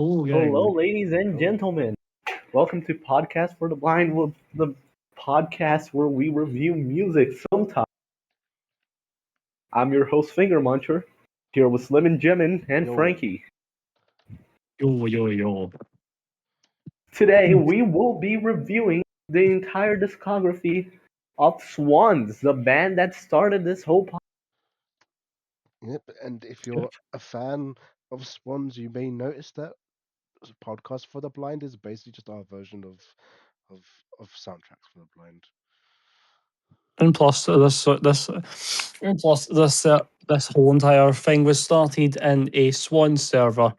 Oh, yeah. Hello, ladies and gentlemen. Welcome to Podcast for the Blind, the podcast where we review music sometimes. I'm your host, Finger Muncher, here with Slim and Jimin and Yo, Frankie. Yo, yo, yo. Today, we will be reviewing the entire discography of Swans, the band that started this whole podcast. yep. And if you're a fan of Swans, you may notice that podcast for the blind is basically just our version of of soundtracks for the blind. And plus, this whole entire thing was started in a Swan server.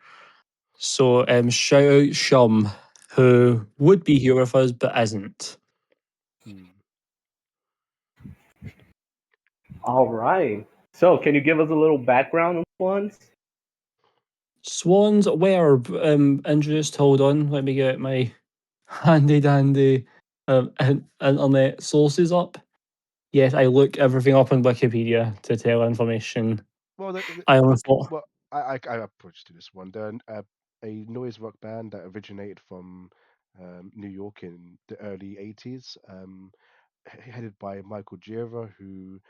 So, shout out Shum, who would be here with us but isn't. Hmm. All right. So, can you give us a little background on Swans? Swans were introduced. Hold on, let me get my handy dandy internet sources up. Yes, I look everything up on Wikipedia to tell information. Well, I only thought. well, I approached to this one. They're a noise rock band that originated from New York in the early '80s, headed by Michael Gira, who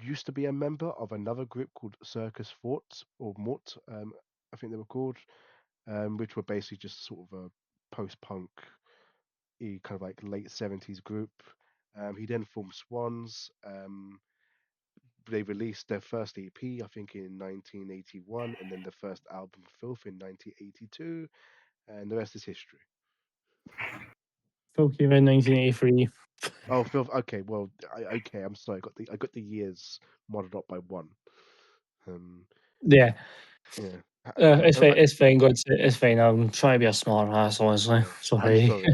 used to be a member of another group called Circus Fort or Mort, I think they were called, which were basically just sort of a post-punk, kind of like late '70s group. He then formed Swans. They released their first EP, I think, in 1981, and then the first album, Filth, in 1982, and the rest is history. Phil came in 1983. Oh, Filth. Okay, well, okay. I'm sorry. I got the years modded up by one. Um, Yeah, yeah. it's fine. It's fine. God, it's fine. I'm trying to be a smart ass, honestly. Yeah, I'm Sorry. sorry.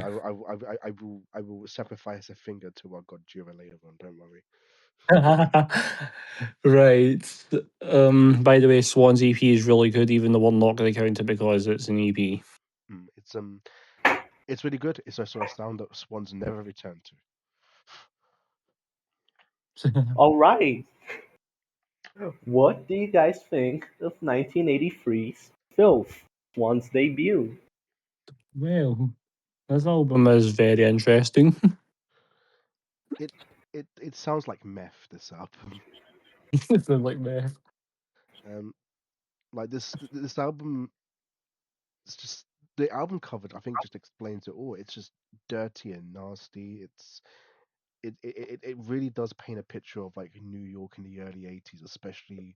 I will sacrifice a finger to our god Jira later on. Don't worry. Right. By the way, Swan's EP is really good, even though we're not going to count it because it's an EP. It's really good. It's also a sound that Swans never return to. All right. What do you guys think of 1983's Filth, Swans' debut? Well, this album is very interesting. It it sounds like meth. This album. It's like meh. Um, like this album. It's just the album cover. I think just explains it all. It's just dirty and nasty. It really does paint a picture of like New York in the early '80s, especially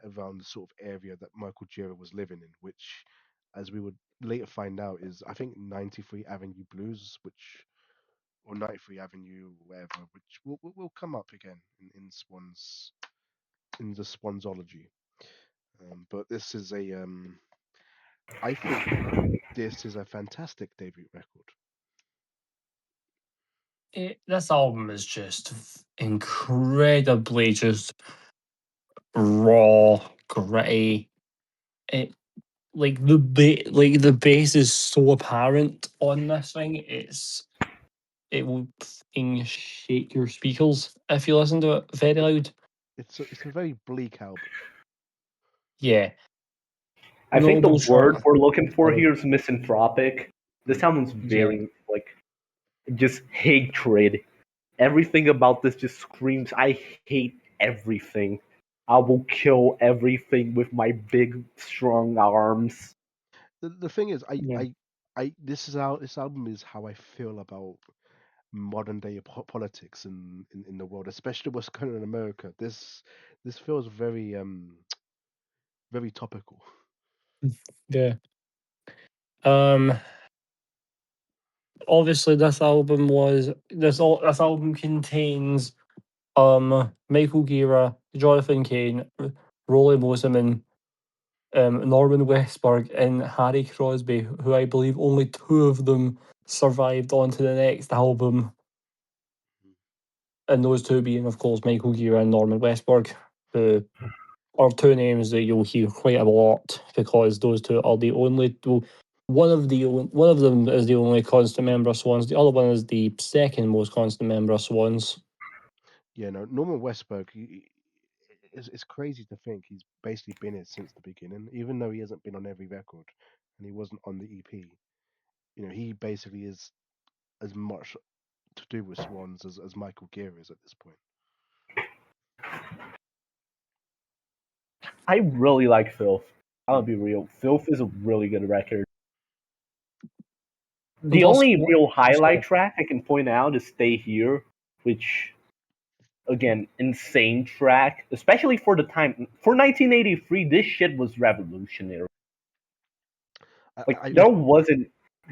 around the sort of area that Michael Gira was living in, which, as we would later find out, is I think 93 Avenue Blues, which or 93 Avenue, whatever, which will come up again in Swans in the Swansology. But this is I think this is a fantastic debut record. This album is just incredibly just raw, gritty. It the bass is so apparent on this thing. It will shake your speakers if you listen to it very loud. It's a very bleak album. Yeah, I think the Noble word shot. we're looking for here is misanthropic. This album's Yeah, very like just hatred. Everything about this just screams, I hate everything. I will kill everything with my big strong arms. The thing is, yeah. this album is how I feel about modern day politics in the world, especially what's going on in America. This feels very very topical. Yeah. Um. Obviously, this album contains Michael Gira, Jonathan Cain, Rolly Moseman, Norman Westberg, and Harry Crosby, who I believe only two of them survived on to the next album. And those two being, of course, Michael Gira and Norman Westberg, who are two names that you'll hear quite a lot because those two are the only. Well, one of them is the only constant member of Swans. The other one is the second most constant member of Swans. Yeah, no, Norman Westberg. It's crazy to think he's basically been here since the beginning, even though he hasn't been on every record. and he wasn't on the EP. He basically is as much to do with Swans as Michael Gear is at this point. I really like Filth. I'll be real. Filth is a really good record. The Plus, only real highlight sorry. track I can point out is Stay Here, which, again, insane track, especially for the time. For 1983, this shit was revolutionary. I, Like, I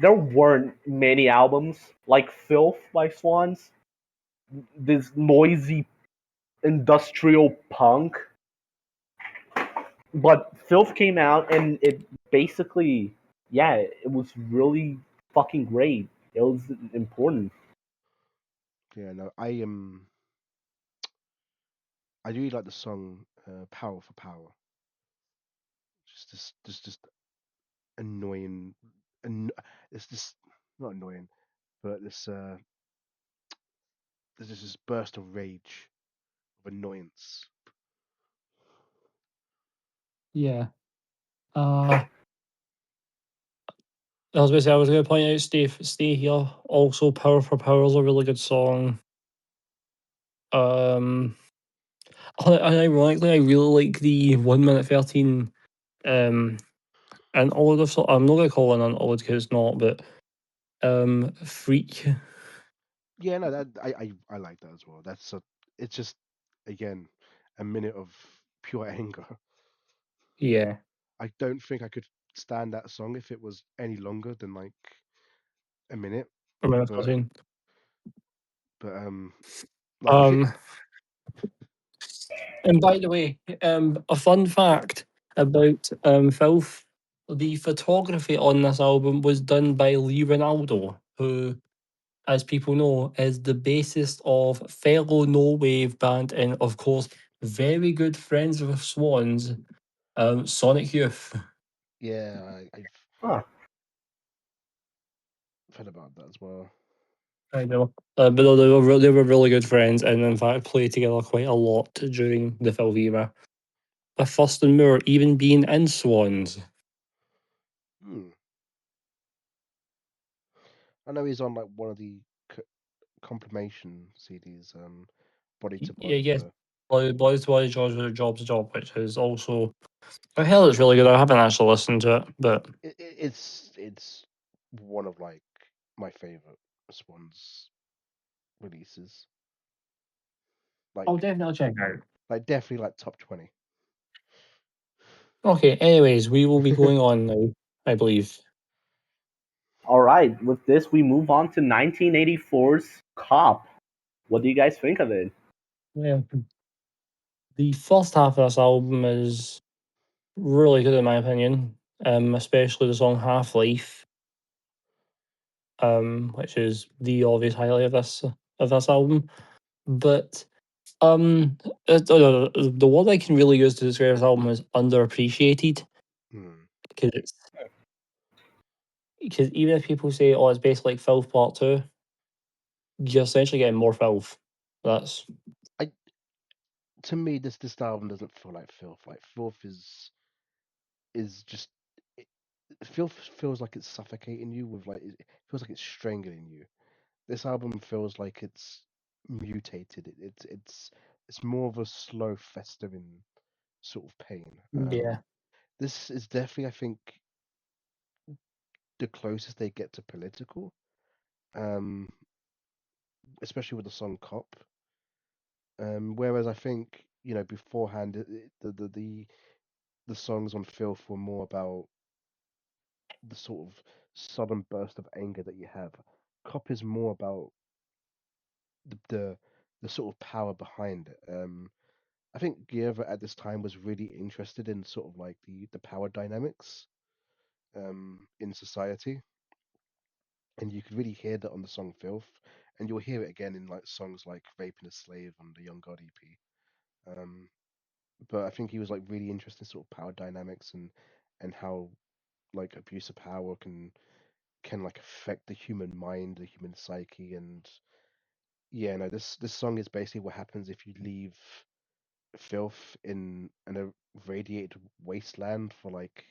there weren't many albums like Filth by Swans. This noisy industrial punk. But Filth came out and it basically, yeah, it was really fucking great. It was important. yeah, no, I really like the song "Power for Power." Just annoying, and it's just not annoying, but there's just this burst of rage, of annoyance. Yeah. Uh, I was going to point out Stay Here. Also, Power for Power is a really good song. Um, and ironically, I really like the 1 minute 13 um and all of the I'm not gonna call it an odd because it's not, but Freak. Yeah, no, that I like that as well. It's just again a minute of pure anger. Yeah, I don't think I could stand that song if it was any longer than like a minute. 1 minute But 13. but like Um, and by the way, a fun fact about Filth: the photography on this album was done by Lee Ronaldo, who, as people know, is the bassist of fellow no wave band and of course very good friends with Swans, Sonic Youth. yeah, I've Huh. heard about that as well. I know. But no, they were really good friends, and in fact played together quite a lot during the Filth era. With Thurston Moore even being in Swans. Hmm. I know he's on like one of the compilation CDs, Body to Yeah, Body, yes. but Boys to Boys, Job's a Job, which is also. I heard it's really good. I haven't actually listened to it, but. it's one of like my favorite Swans releases. I'll Like definitely check it out. definitely like top 20. Okay, anyways, we will be going on now, I believe. All right, with this, we move on to 1984's Cop. What do you guys think of it? Well, the first half of this album is really good in my opinion, especially the song Half Life, which is the obvious highlight of this album. But the word I can really use to describe this album is underappreciated Hmm. because even if people say, "Oh, it's basically like Filth Part 2," you're essentially getting more filth. That's I To me, this album doesn't feel like Filth. Like Filth is just it, Filth feels like it's suffocating you with like it feels like it's strangling you. This album feels like it's mutated. It's more of a slow festering sort of pain. yeah, This is definitely, I think, the closest they get to political. Um, Especially with the song "Cop." Whereas I think beforehand, the songs on Filth were more about the sort of sudden burst of anger that you have. Cop is more about the sort of power behind it. I think Guerra at this time was really interested in sort of like the power dynamics in society, and you could really hear that on the song "Filth," and you'll hear it again in like songs like "Raping a Slave" on the Young God EP. Um, but I think he was like really interested in sort of power dynamics and how like abuse of power can like affect the human mind, the human psyche, and yeah, no, this song is basically what happens if you leave Filth in an irradiated wasteland for like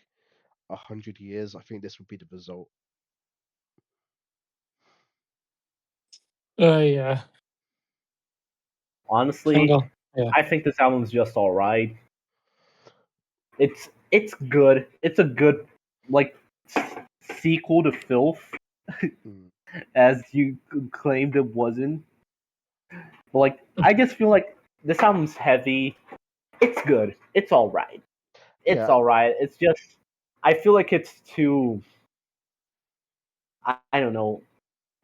100 years, I think this would be the result. Yeah. Honestly, Kinda. Yeah. I think this album's just all right. It's good. It's a good like sequel to Filth, Mm. as you claimed it wasn't. But like, I just feel like this album's heavy. It's good. It's all right. It's Yeah, all right. It's just I feel like it's too. I don't know.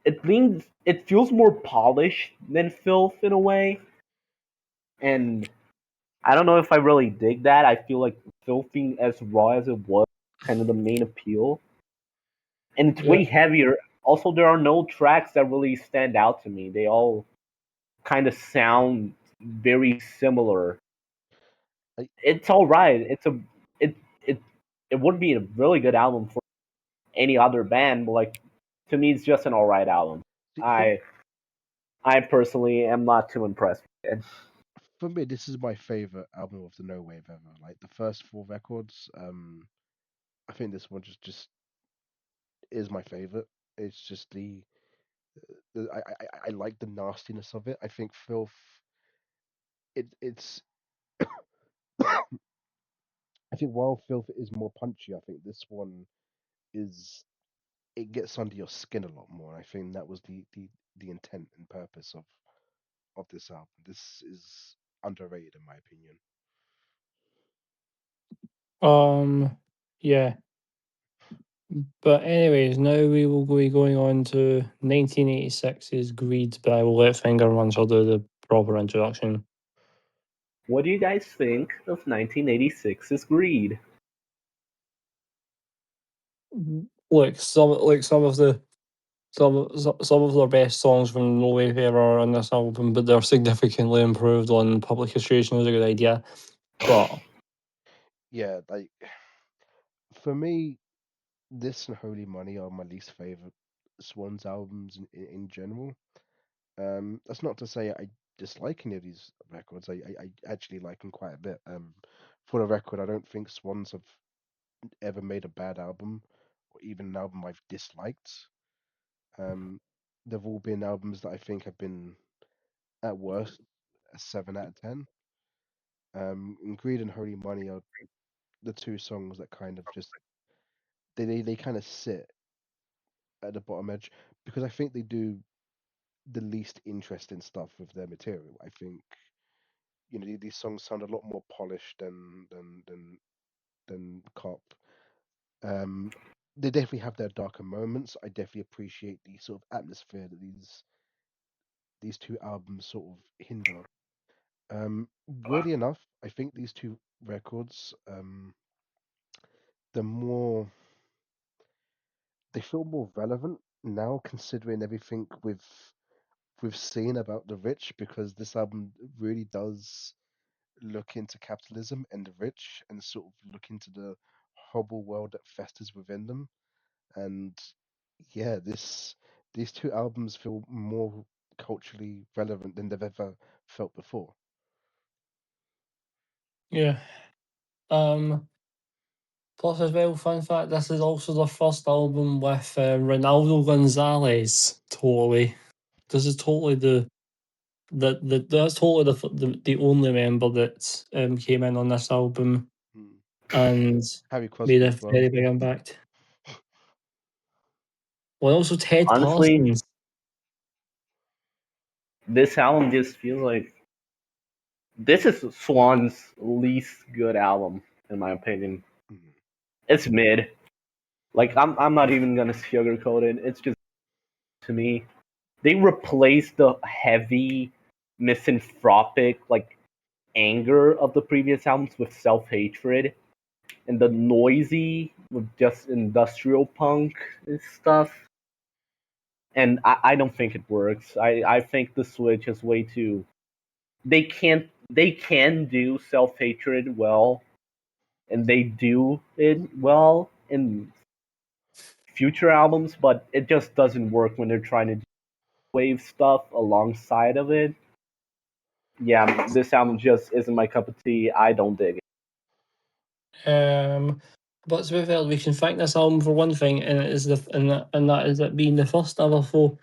It feels more polished than Filth in a way, and I don't know if I really dig that. I feel like Filth being as raw as it was, kind of the main appeal, and it's Yeah. way heavier. Also, there are no tracks that really stand out to me. They all kind of sound very similar. I, It's all right. It it it would be a really good album for any other band, but like to me, it's just an all right album. see, I personally am not too impressed with it. for me, this is my favorite album of the No Wave ever. Like the first four records, I think this one just is my favorite. It's just I like the nastiness of it. I think Filth, it's I think while Filth is more punchy, I think this one is it gets under your skin a lot more. I think that was the intent and purpose of this album. This is underrated in my opinion. Yeah. But anyways, now we will be going on to 1986's Greed, but I will let Finger Muncher do the proper introduction. What do you guys think of 1986's Greed? Look, some of the some of their best songs from No Wave era are on this album, but they're significantly improved on Public Illustration is a good idea. But Yeah, like for me, this and Holy Money are my least favorite Swans albums in general. That's not to say I dislike any of these records. I actually like them quite a bit. For the record, I don't think Swans have ever made a bad album or even an album I've disliked. Um, they've all been albums that I think have been at worst a 7 out of 10. And Greed and Holy Money are the two songs that kind of just they kind of sit at the bottom edge because I think they do the least interesting stuff with their material. I think these songs sound a lot more polished than Cop. Um, they definitely have their darker moments. I definitely appreciate the sort of atmosphere that these two albums sort of hinder. Weirdly enough, I think these two records, the more they feel more relevant now, considering everything we've seen about the rich, because this album really does look into capitalism and the rich, and sort of look into the horrible world that festers within them. And yeah, these two albums feel more culturally relevant than they've ever felt before. yeah. Um Plus as well, fun fact, this is also the first album with Ronaldo Gonzalez. Totally. This is totally that's totally the only member that came in on this album Hmm. and Harry made Crosby a as well. very big impact. Well, also Ted Honestly, Parsons. this album just feels like this is Swan's least good album, in my opinion. Mhm. It's mid. Like I'm not even gonna sugarcoat it. It's just to me, they replaced the heavy, misanthropic like anger of the previous albums with self hatred, and the noisy with just industrial punk and stuff. And I don't think it works. I think the switch is way too. They can do self hatred well, and they do it well in future albums, but it just doesn't work when they're trying to do wave stuff alongside of it. Yeah, this album just isn't my cup of tea. I don't dig it. Um But to be fair, we can thank this album for one thing, and it is that is it being the first ever full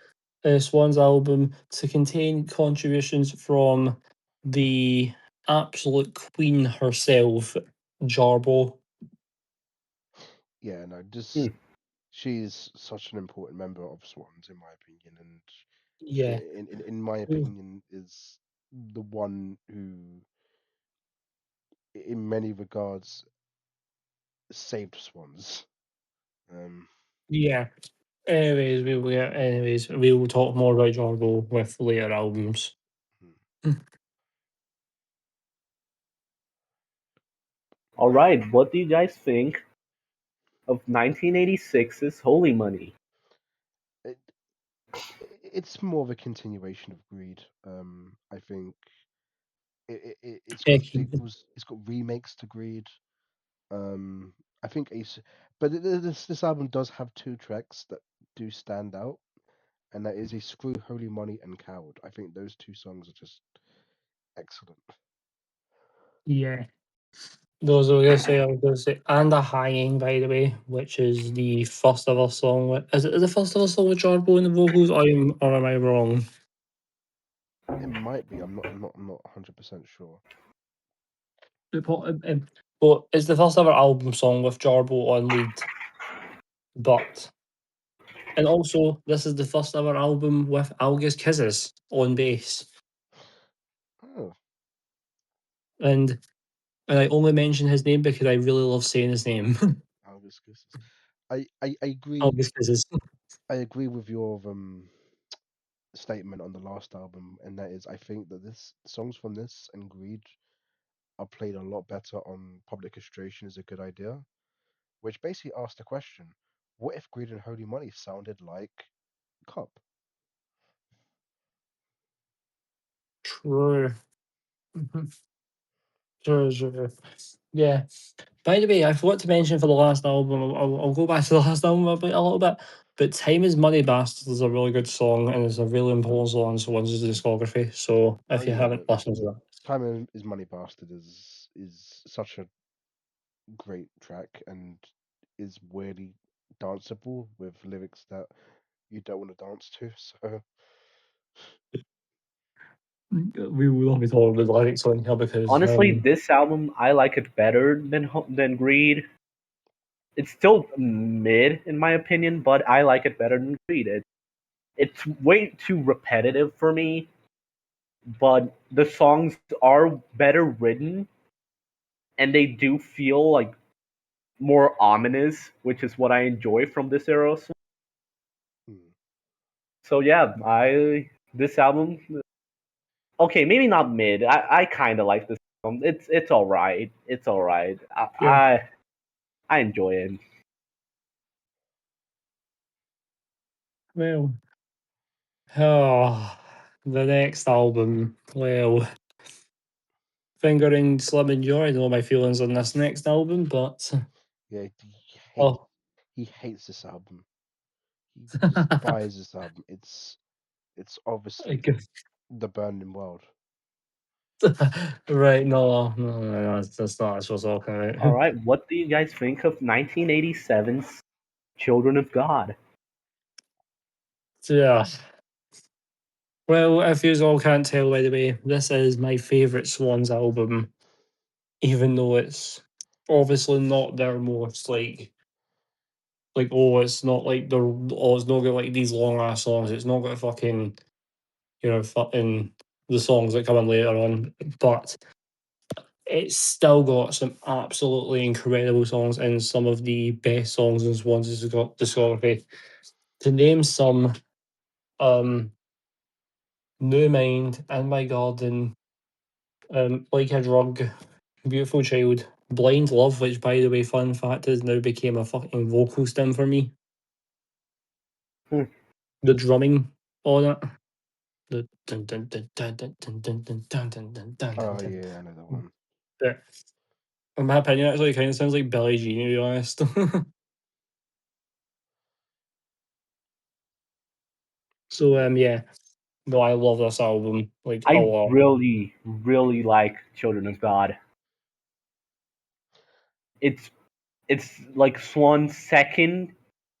Swans album to contain contributions from the absolute queen herself, Jarbo. Yeah, no, Hmm. just she's such an important member of Swans, in my opinion, and Yeah. in my opinion, is the one who, in many regards, saved Swans. Um, Yeah. Anyways, we will talk more about Jarbo with later albums. hmm. All right, what do you guys think of 1986's Holy Money? it, it's more of a continuation of Greed. I think it's got Heck, sequels, it's got remakes to Greed. Um, I think Ace, but this album does have two tracks that do stand out, and that is a Screw Holy Money and Coward. I think those two songs are just excellent. yeah. I was gonna say, and a hanging, by the way, which is the first ever song. Is it the first ever song with Jarbo in the vocals? Or am I wrong? It might be. I'm not 100% sure. But it's the first ever album song with Jarbo on lead. But and also this is the first ever album with Algus Kisses on bass. Oh, And I only mention his name because I really love saying his name. Albus Kisses. I agree. Algus Kisses. I agree with your statement on the last album, and that is, I think that this songs from this and Greed are played a lot better on Public Castration is a good idea, which basically asks the question: what if Greed and Holy Money sounded like Cup? True. True. Yeah. By the way, I forgot to mention for the last album, I'll go back to the last album a little bit, but Time is Money Bastard is a really good song and it's a really important song in Swans' discography. So Oh if you yeah, haven't listened to that, Time is Money Bastard is such a great track and is weirdly danceable with lyrics that you don't want to dance to. So we will not be talking about the lyrics on here because Honestly, this album I like it better than Greed. It's still mid in my opinion, but I like it better than Greed. It's way too repetitive for me, but the songs are better written and they do feel like more ominous, which is what I enjoy from this era. hmm. So yeah, I this album. Okay, maybe not mid. I kind of like this album. It's all right. It's all right. yeah, I enjoy it. well, oh, the next album, well, fingering Slim and Joy, I don't know my feelings on this next album, but Yeah, oh, he hates this album. He despises this album. It's I obviously guess- the Burning World. right, no, that's not what we're talking All about. right, what do you guys think of 1987's Children of God? Yeah. Well, if you all can't tell by the way, this is my favourite Swans album, even though it's obviously not their most oh, it's not like it's not got like these long ass songs. It's not got fucking fucking the songs that come in later on, but it's still got some absolutely incredible songs and some of the best songs in Swans' discography. To name some, um, New Mind, In My Garden, Like a Drug, Beautiful Child, Blind Love, which by the way, fun fact is now became a fucking vocal stem for me. Hmm. The drumming on it. The dun dun dun dun dun dun dun dun dun dun dun dun dun Oh dun. yeah, I know that one. Yeah. In my opinion, actually, it kind of sounds like Billie Jean, to be honest. So, yeah. No, I love this album, like, a I lot. really like Children of God. It's It's like Swan's second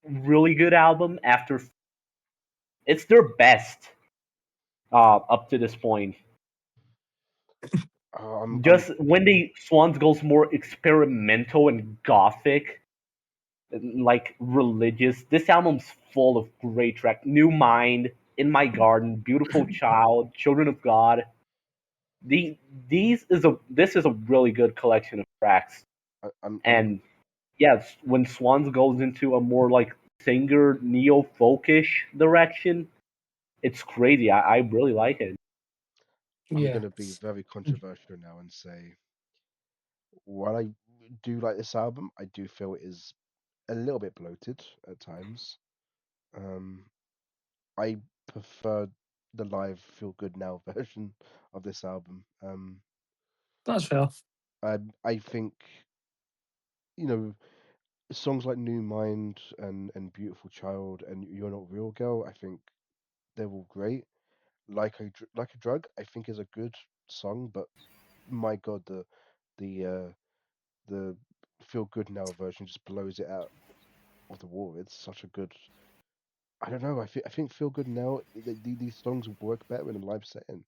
really good album after. It's their best up to this point. I'm Just when they Swans goes more experimental and gothic, like religious. This album's full of great tracks. New Mind, In My Garden, Beautiful Child, Children of God. The this is a really good collection of tracks. I'm And yes, when Swans goes into a more like singer neo folkish direction, it's crazy. I really like it. I'm Yeah. gonna be very controversial now and say while I do like this album, I do feel it is a little bit bloated at times. Um, I prefer the live Feel Good Now version of this album. That's fair. I think you know songs like New Mind and Beautiful Child and You're Not Real Girl. I think they're all great. Like a Drug, I think is a good song, but my God, the Feel Good Now version just blows it out of the water. It's such a good. I don't know. I think Feel Good Now. These songs work better in a live setting.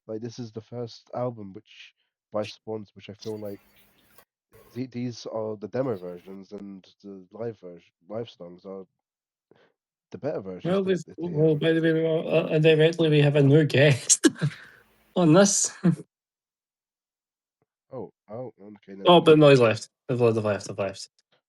Like this is the first album which by Swans, which I feel like these are the demo versions and the live songs are the better versions Well, if they are. by the way, indirectly, we have a new guest on this. Oh, okay. No, Oh, but no, he's left. They've left. They've left.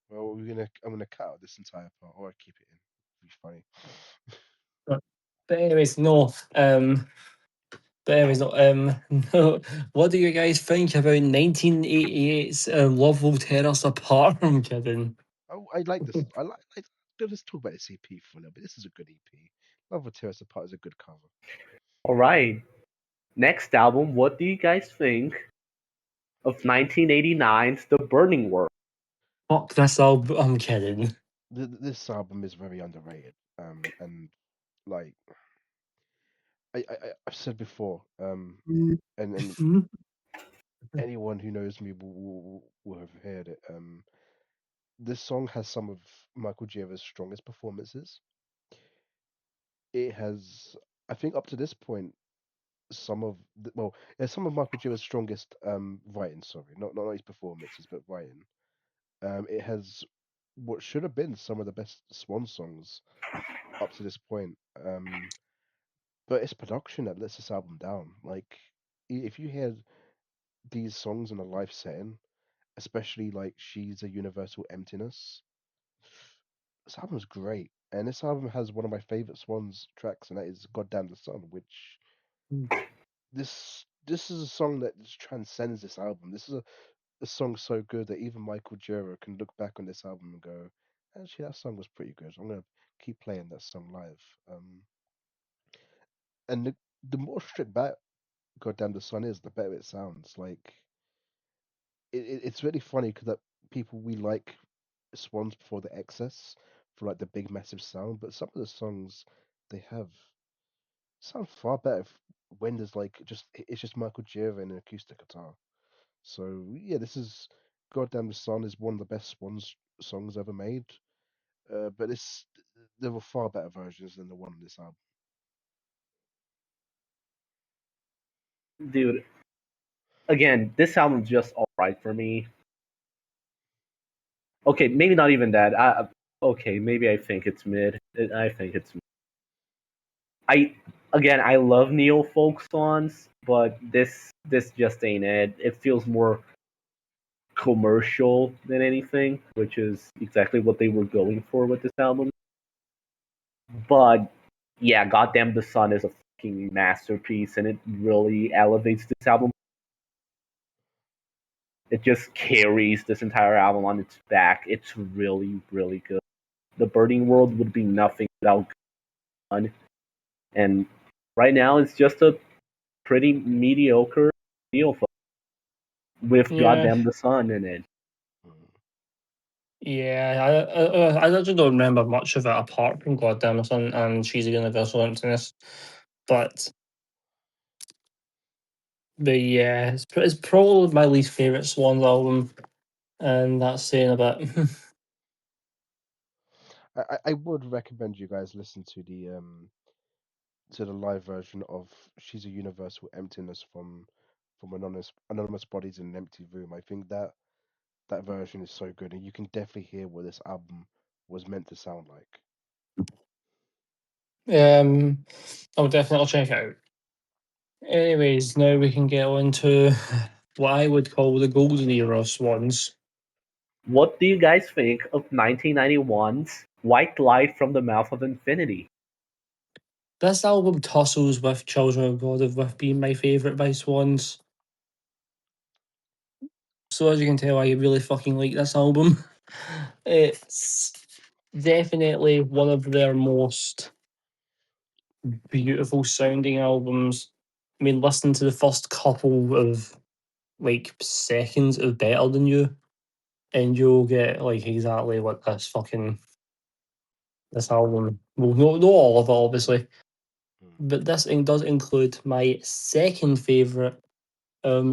well, I'm gonna cut out this entire part, or I keep it in. It'll be funny. But anyways, no. But anyways, no. No. What do you guys think about 1988's "Love Will Tear Us Apart"? I'm kidding. Oh, I like this. Let's talk about this EP for a little bit. This is a good EP. Love Will Tear Us Apart is a good cover. All right. Next album, what do you guys think of 1989's The Burning World? Fuck this album. I'm kidding. This album is very underrated. And like I've said before, and anyone who knows me will have heard it. This song has some of Michael Java's strongest performances. It has, I think, up to this point, it's some of Michael Java's strongest writing. Sorry, not his performances, but writing. It has what should have been some of the best Swan songs up to this point. But it's production that lets this album down. Like, if you hear these songs in a live setting, especially like She's a Universal Emptiness, this album's great. And this album has one of my favorite Swans tracks, and that is Goddamn the Sun, which this is a song that just transcends this album. This is a song so good that even Michael Jura can look back on this album and go, actually, that song was pretty good. I'm gonna keep playing that song live. And the more stripped back Goddamn the Sun is, the better it sounds. Like it's really funny because that people we like Swans before the excess for like the big massive sound, but some of the songs they have sound far better when there's like it's just Michael Jura and an acoustic guitar. So yeah, this is Goddamn the Sun is one of the best Swans songs ever made. But there were far better versions than the one on this album. Dude, again, this album's just all right for me. Okay, maybe not even that. Okay, maybe I think it's mid. I think it's. I again, I love neo folk songs, but this just ain't it. It feels more commercial than anything, which is exactly what they were going for with this album. But yeah, goddamn, the Sun is a fucking masterpiece, and it really elevates this album. It just carries this entire album on its back. It's really, really good. The Burning World would be nothing without Gun, and right now it's just a pretty mediocre deal with Yeah. goddamn the Sun in it. Mm. Yeah, I actually don't remember much of it apart from Goddamn the Sun and She's a Universal Emptiness. But yeah, it's probably my least favourite Swans album. and that's saying a bit. I would recommend you guys listen to the live version of "She's a Universal Emptiness" from anonymous bodies in an empty room. I think that version is so good, and you can definitely hear what this album was meant to sound like. um, I'll definitely check it out. Anyways, now we can get on to what I would call the golden era of Swans. What do you guys think of 1991's White Light from the Mouth of Infinity? This album tussles with Children of God with being my favourite by Swans. So as you can tell, I really fucking like this album. It's definitely one of their most beautiful sounding albums. I mean, listen to the first couple of like seconds of Better Than You, and you'll get like exactly what this album. Well, not all of it, obviously, Mm. but this thing does include my second favorite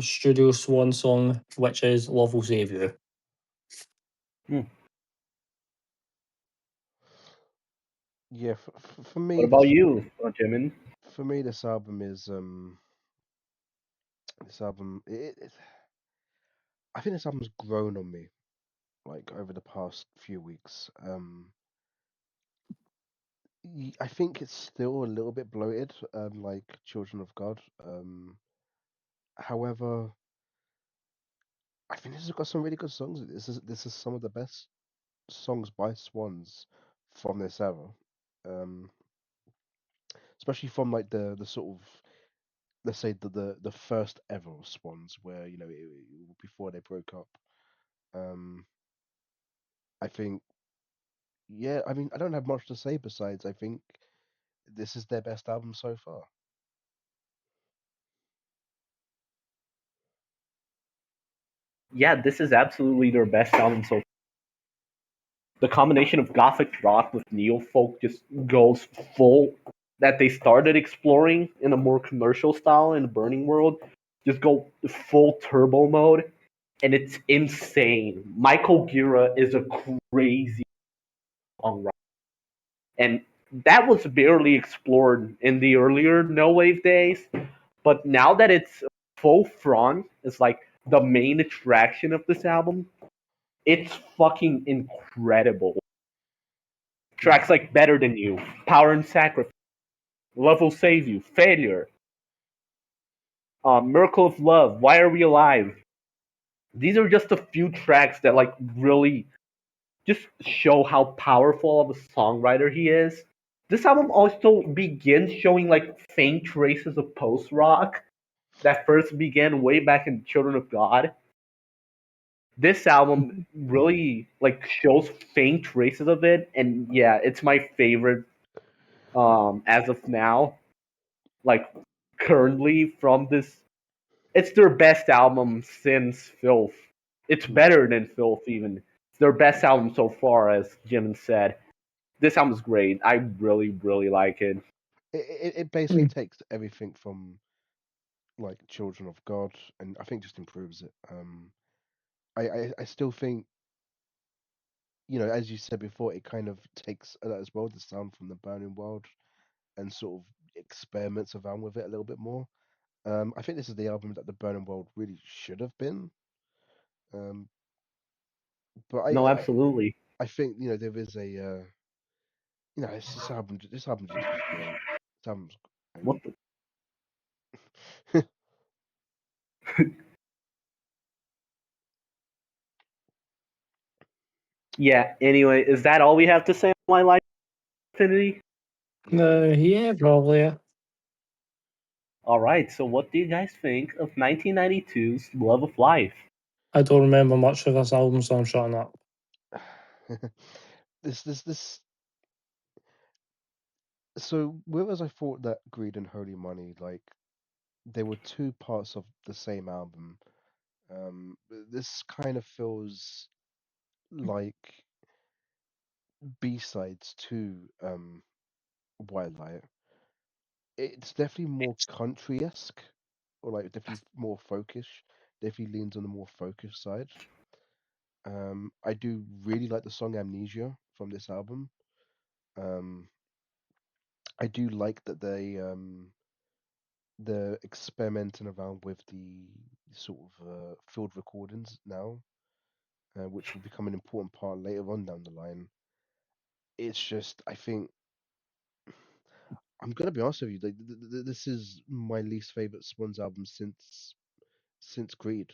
Studio Swan song, which is "Love Will Save You." Hmm. Yeah, for What me about this you, Jimin? for me this album is this album I think this album's grown on me like over the past few weeks. I think it's still a little bit bloated, like Children of God. However, I think this has got some really good songs. This is some of the best songs by Swans from this era. Um, Especially from like the sort of, let's say, the first ever of Swans, where before they broke up. Um, I think, yeah, I mean, I don't have much to say besides I think this is their best album so far. Yeah, this is absolutely their best album so far. The combination of gothic rock with neo folk just goes full that they started exploring in a more commercial style in the Burning World. Just go full turbo mode, and it's insane. Michael Gira is a crazy songwriter, and that was barely explored in the earlier no wave days. But now that it's full front, it's like the main attraction of this album. It's fucking incredible. Mm. Tracks like Better Than You, Power and Sacrifice, Love Will Save You, Failure, Miracle of Love, Why Are We Alive? These are just a few tracks that like really just show how powerful of a songwriter he is. This album also begins showing like faint traces of post rock that first began way back in Children of God. This album really like shows faint traces of it, and yeah, it's my favorite as of now. Like currently from this, it's their best album since Filth. It's Mm. better than Filth even. It's their best album so far, as Jim said. This album's great. I really, really like it. It basically takes everything from like Children of God, and I think just improves it. I still think, as you said before, it kind of takes as well the sound from the Burning World and sort of experiments around with it a little bit more. I think this is the album that the Burning World really should have been. Um, but No, absolutely. I think there is this album is just great. This album's What great. the? Yeah. Anyway, is that all we have to say on My Life Infinity? Yeah, I think so. Yeah, probably. Yeah. All right. So, what do you guys think of 1992's Love of Life? I don't remember much of this album, so I'm shutting up. This. So whereas I thought that Greed and Holy Money, like they were two parts of the same album, this kind of feels like B-sides to Wildlight. It's definitely more country-esque, or like definitely more folkish. Definitely leans on the more folkish side. I do really like the song Amnesia from this album. Um, I do like that they're experimenting around with the sort of field recordings now, which will become an important part later on down the line. It's just, I think, I'm gonna be honest with you, like, this is my least favorite Swans album since Greed.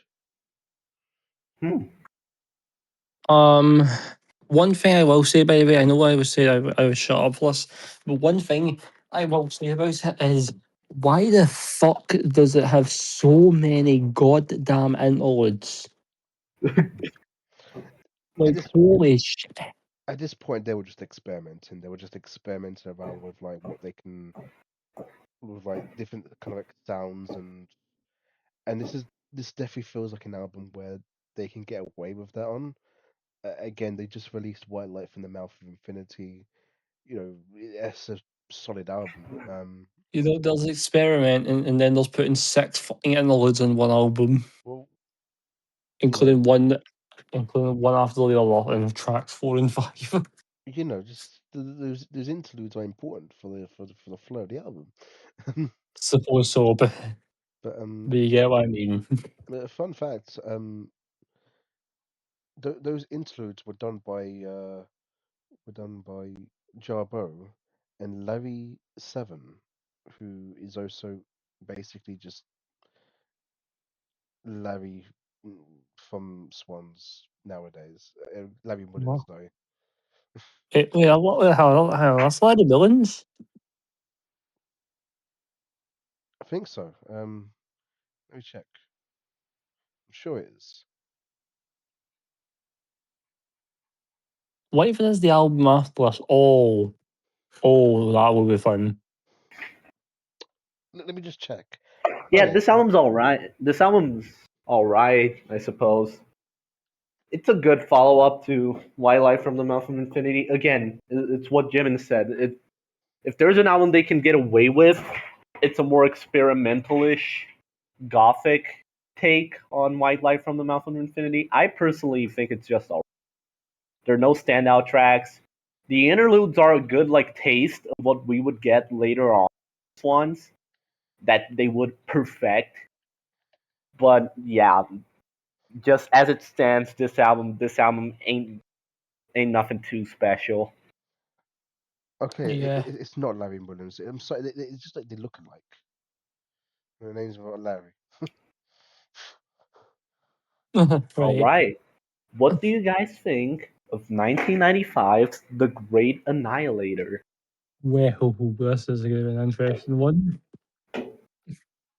Hmm. Um, one thing I will say, by the way, I know I was saying I would shut up for this, but one thing I will say about it is why the fuck does it have so many goddamn interludes? At Like, this holy shit. at this point, they were just experimenting. They were just experimenting around with like what they can with like different kind of like sounds and this definitely feels like an album where they can get away with that on. Again, they just released White Light from the Mouth of Infinity. You know, it's a solid album. You know, there's experiment and then there's putting six fucking interludes on one album, Well, you know, including one after the other in tracks 4 and 5. just those interludes are important for the flow of the album. Suppose so, But but you get what I mean. fun fact, those interludes were done by Jarbo and Larry Seven, who is also basically just Larry from Swans nowadays. Larry Mullins, What? though. Wait, what the hell? That's Lady Villains? I think so. Let me check. I'm sure it is. What if it is the album after us? Oh, that would be fun. Let me just check. Oh Yeah, yeah, this album's all right. This album's all right, I suppose. It's a good follow up to Wildlife from the Mouth of Infinity. Again, it's what Jimin said. If there's an album they can get away with, it's a more experimentalish, gothic take on Wildlife from the Mouth of Infinity. I personally think it's just all right. There are no standout tracks. The interludes are a good like taste of what we would get later on. Swans that they would perfect. But yeah, just as it stands, this album ain't nothing too special. okay. Yeah. It's not Larry Mullins. I'm sorry. It's just like they look alike. Their names are Larry. All Right. right. What do you guys think of 1995's The Great Annihilator? Well, this is going to be an interesting one.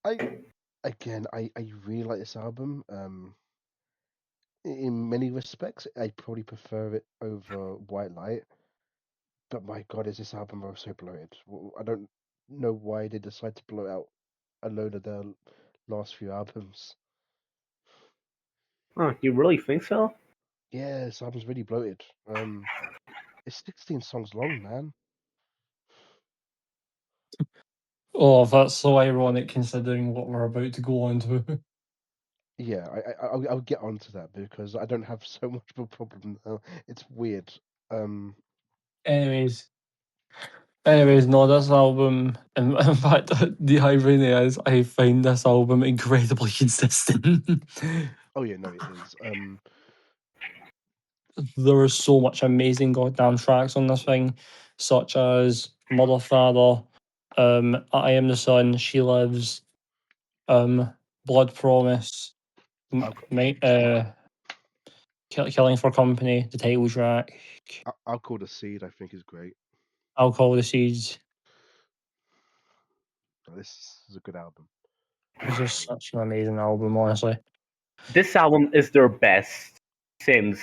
I again, I really like this album. In many respects, I probably prefer it over White Light. But my God, is this album so bloated? I don't know why they decided to blow out a load of their last few albums. Huh, you really think so? Yeah, this album's really bloated. It's 16 songs long, man. Oh, that's so ironic considering what we're about to go on to. Yeah, I'll get onto that because I don't have so much of a problem now. It's weird. Um, Anyways, anyways, no, this album, in fact, the irony is I find this album incredibly consistent. oh yeah, no, it is. There was so much amazing goddamn tracks on this thing, such as Mother Father, I Am the Sun, She Lives, Blood Promise, I'll, Killing for Company, the title track, I'll call the seed. I think is great. Alcohol the Seeds. This is a good album. It's just such an amazing album, honestly. This album is their best since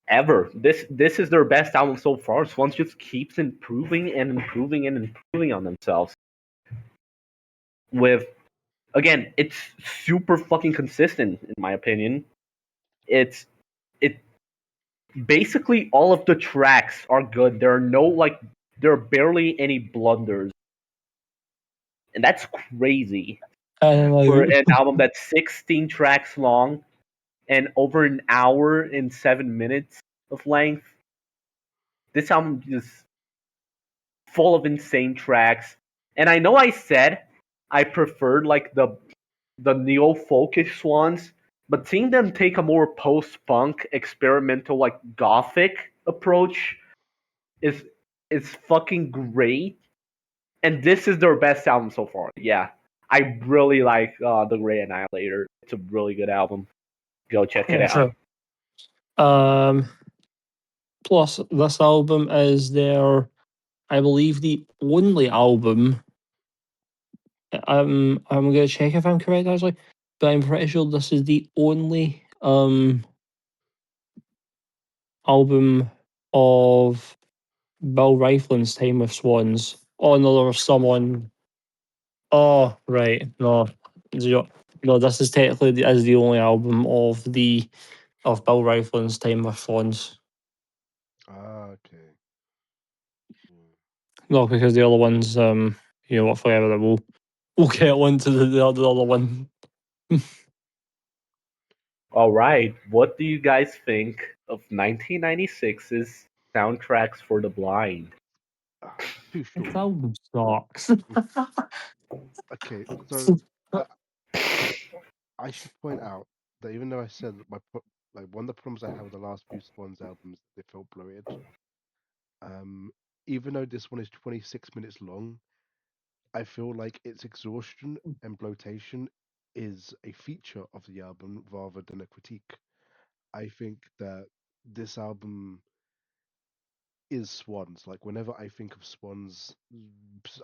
ever. This is their best album so far. Swans just keeps improving and improving and improving on themselves. With again, it's super fucking consistent in my opinion. It's it basically all of the tracks are good. There are barely any blunders. And that's crazy And for like, an album that's 16 tracks long. and over an hour and 7 minutes of length. This album is full of insane tracks. And I know I said I preferred like the neo folkish Swans, but seeing them take a more post punk, experimental, like gothic approach is fucking great. And this is their best album so far. Yeah, I really like The Great Annihilator. It's a really good album. Go check it Yeah, out. true. Plus, this album is their, I believe, the only album. I'm gonna check if I'm correct actually, but I'm pretty sure this is the only album of Bill Riflin's time with Swans. Oh no, there was someone. Oh right, no, no, this is technically the only album of Bill Riflin's time with Swans. Ah, okay. Mm. No, because the other ones, you know what, forever that we'll get on to the other one. All right, what do you guys think of 1996's Soundtracks for the Blind? Too This short. album sucks. Okay, so uh, I should point out that even though I said that like one of the problems I have with the last few Swans albums, they felt bloated. Um, Even though this one is 26 minutes long, I feel like its exhaustion and bloatation is a feature of the album rather than a critique. I think that this album is Swans. Like whenever I think of Swans,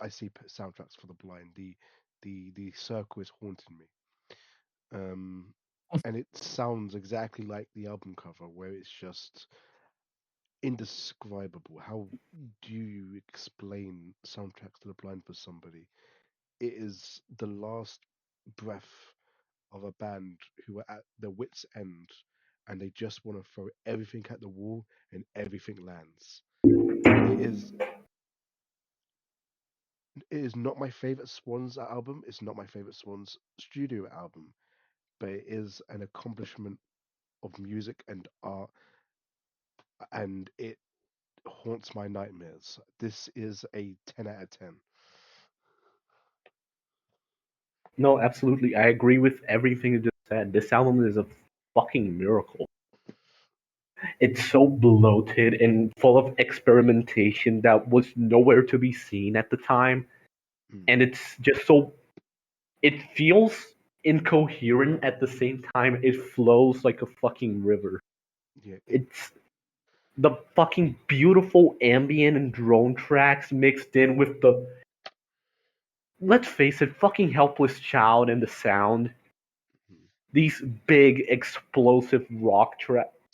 I see soundtracks for the blind. The circle is haunting me. Um, and it sounds exactly like the album cover, where it's just indescribable. How do you explain soundtracks to the blind for somebody? It is the last breath of a band who are at their wits' end and they just want to throw everything at the wall and everything lands. It is it is not my favorite Swans album. It's not my favorite Swans studio album, but it is an accomplishment of music and art, and it haunts my nightmares. This is a 10 out of 10. No, absolutely. I agree with everything you just said. This album is a fucking miracle. It's so bloated and full of experimentation that was nowhere to be seen at the time. Mm, And it's just so. It feels incoherent at the same time. It flows like a fucking river. yeah, It's the fucking beautiful ambient and drone tracks mixed in with the, let's face it, fucking helpless child and the sound. mm, These big explosive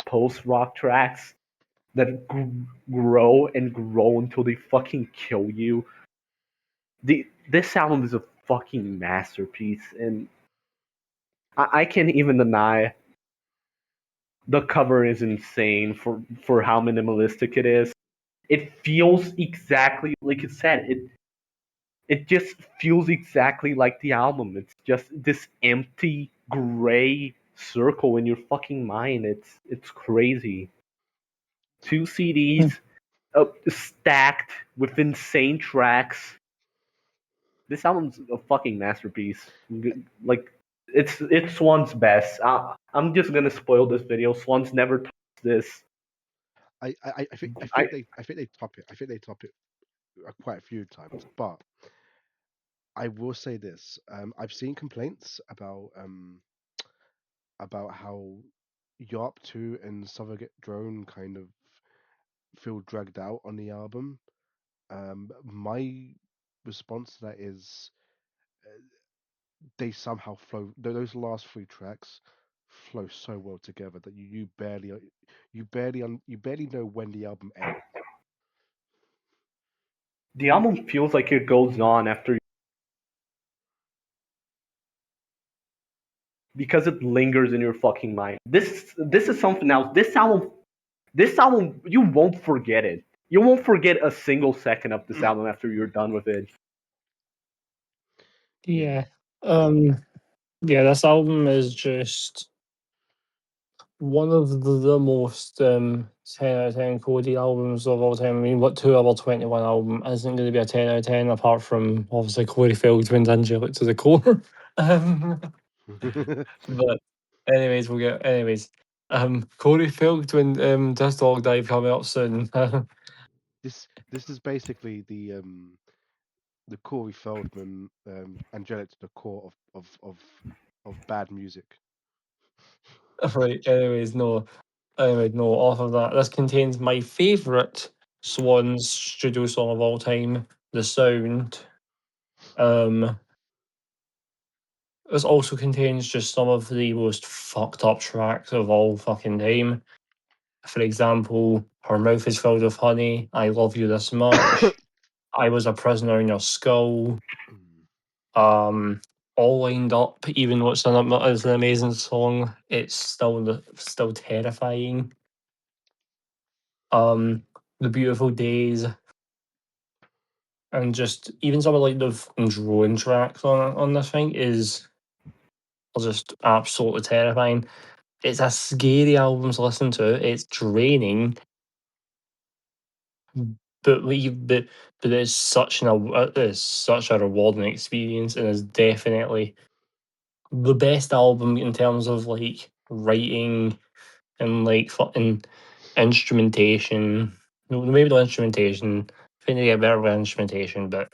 post rock tracks that grow and grow until they fucking kill you. This album is a fucking masterpiece, and I can't even deny the cover is insane for how minimalistic it is. It feels exactly like you said. It just feels exactly like the album. It's just this empty gray circle in your fucking mind. It's crazy. Two CDs stacked with insane tracks. This album's a fucking masterpiece. Like it's Swan's best. I'm just gonna spoil this video. Swan's never touched this. I I think they top it. I think they top it quite a few times. But I will say this: I've seen complaints about how Yarp 2 and Surrogate Drone kind of feel dragged out on the album. My response to that is they somehow flow. Those last three tracks flow so well together that you barely know when the album ends. The album feels like it goes on after because it lingers in your fucking mind. This is something else. This album you won't forget it. You won't forget a single second of this album after you're done with it. Yeah. Yeah. Um. Yeah. This album is just. one of the most 10 out of 10 Cody albums of all time. I mean, what 2 Hour 21 album isn't going to be a 10 out of 10 apart from obviously Corey Feldman's Angelic to the Core? um, but, anyways, Corey Feldman, This Dog Dive coming up soon. this is basically the Corey Feldman angelic to the core of bad music. Right, no, off of that. This contains my favourite Swans studio song of all time, The Sound. Um, this also contains just some of the most fucked up tracks of all fucking time. For example, Her Mouth is Filled with Honey, I Love You This Much, I Was a Prisoner in Your Skull, um, All Lined Up, even though it's an amazing song, it's still terrifying. The Beautiful Days, and just even some of like the drone tracks on this thing is just absolutely terrifying. It's a scary album to listen to. It's draining, but it's such a rewarding experience, and is definitely the best album in terms of like writing and like fucking instrumentation. No, maybe not instrumentation. I think they get better with instrumentation, but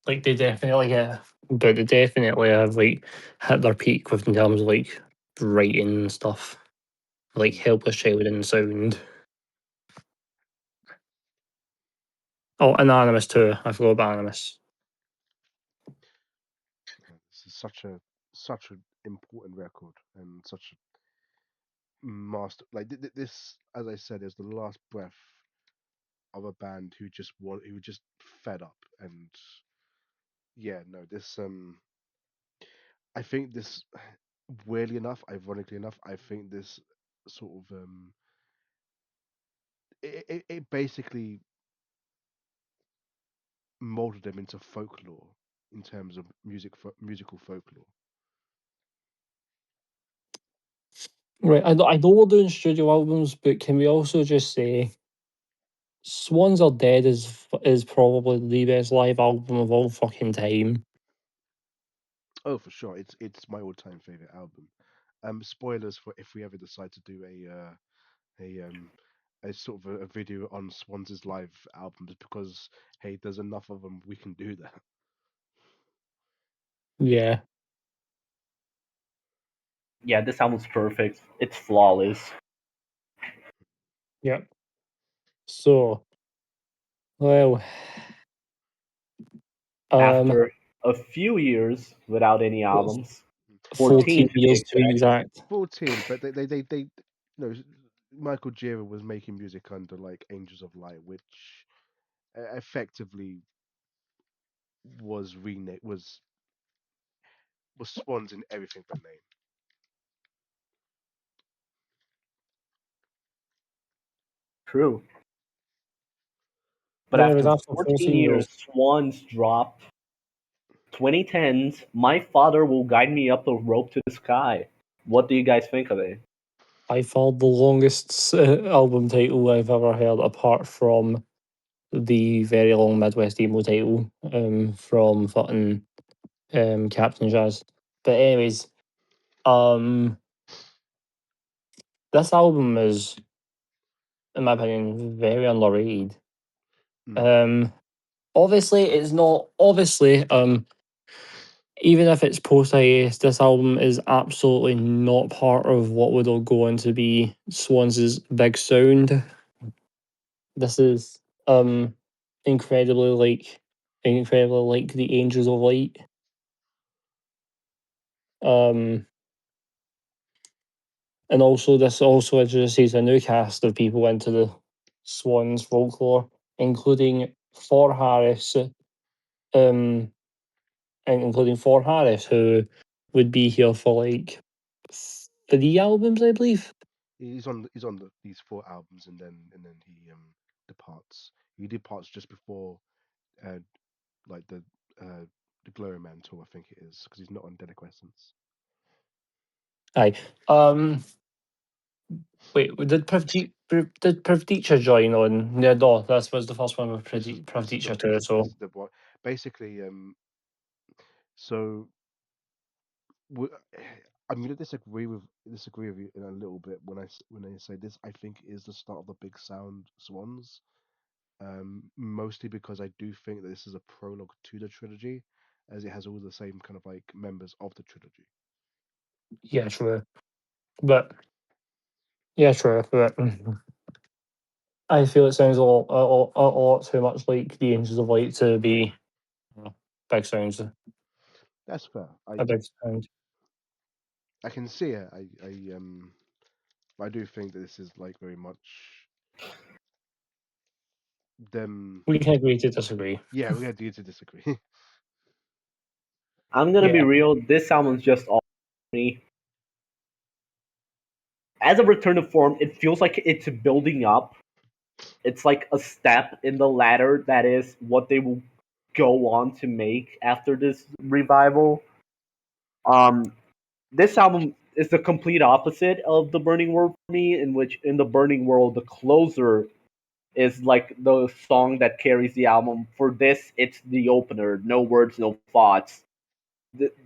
like they definitely have like hit their peak with in terms of like writing and stuff. Like Helpless Child and Sound. Oh, Anonymous too. I forgot about Anonymous. This is such an important record and such a master. Like this, as I said, is the last breath of a band who just fed up. And yeah, no, this I think this weirdly enough, ironically enough, I think this sort of it basically molded them into folklore in terms of musical folklore. Right, I know we're doing studio albums, but can we also just say Swans Are Dead is probably the best live album of all fucking time. Oh, for sure, it's my all-time favorite album. Spoilers for if we ever decide to do a a sort of a video on Swans' live albums because hey, there's enough of them we can do that. Yeah. Yeah, this album's perfect. It's flawless. Yep. So, well, um, After a few years without any what's albums, 14 14 to be years to be exact. exact. 14, but they you know Michael Gira was making music under like Angels of Light, which effectively was remake was Swans in everything but name. True. But But anyways, after after 14 14 years, years, Swans dropped 2010's My Father Will Guide Me Up the Rope to the Sky. What do you guys think of it? I found the longest album title I've ever heard, apart from the very long Midwest emo title from fucking Captain Jazz. But anyways, um, this album is, in my opinion, very underrated. Mm. Um, obviously, it's not obviously even if it's post hiatus, this album is absolutely not part of what would all go on to be Swans' big sound. This is incredibly like the Angels of Light. Um and also this also introduces a new cast of people into the Swans folklore, including For Harris, and including For Harris, who would be here for like 3 albums, I believe. He's on these 4 albums and then he departs. He departs just before uh like uh the Glory Man tour, I think it is, because he's not on Dead Essence. Aye. Wait, did Priv Teacher join on? Yeah, no, that was the first one with Priv Teacher too. So This is the one. Basically, so w- I'm going to disagree with you in a little bit when I say this. I think is the start of the big sound Swans. Mostly because I do think that this is a prologue to the trilogy, as it has all the same kind of like members of the trilogy. yeah, true. But yeah, true. But I feel it sounds a lot too much like the Angels of Light to be big sounds. That's fair. A big sound. I can see it. I do think that this is like very much them. We can agree to disagree. Yeah, we're gonna do to disagree. I'm gonna be Yeah. real. This album's just all me. As a return to form, it feels like it's building up. It's like a step in the ladder that is what they will go on to make after this revival. Um, this album is the complete opposite of the Burning World for me, in which in the Burning World the closer is like the song that carries the album. For this, it's the opener. No words, no thoughts.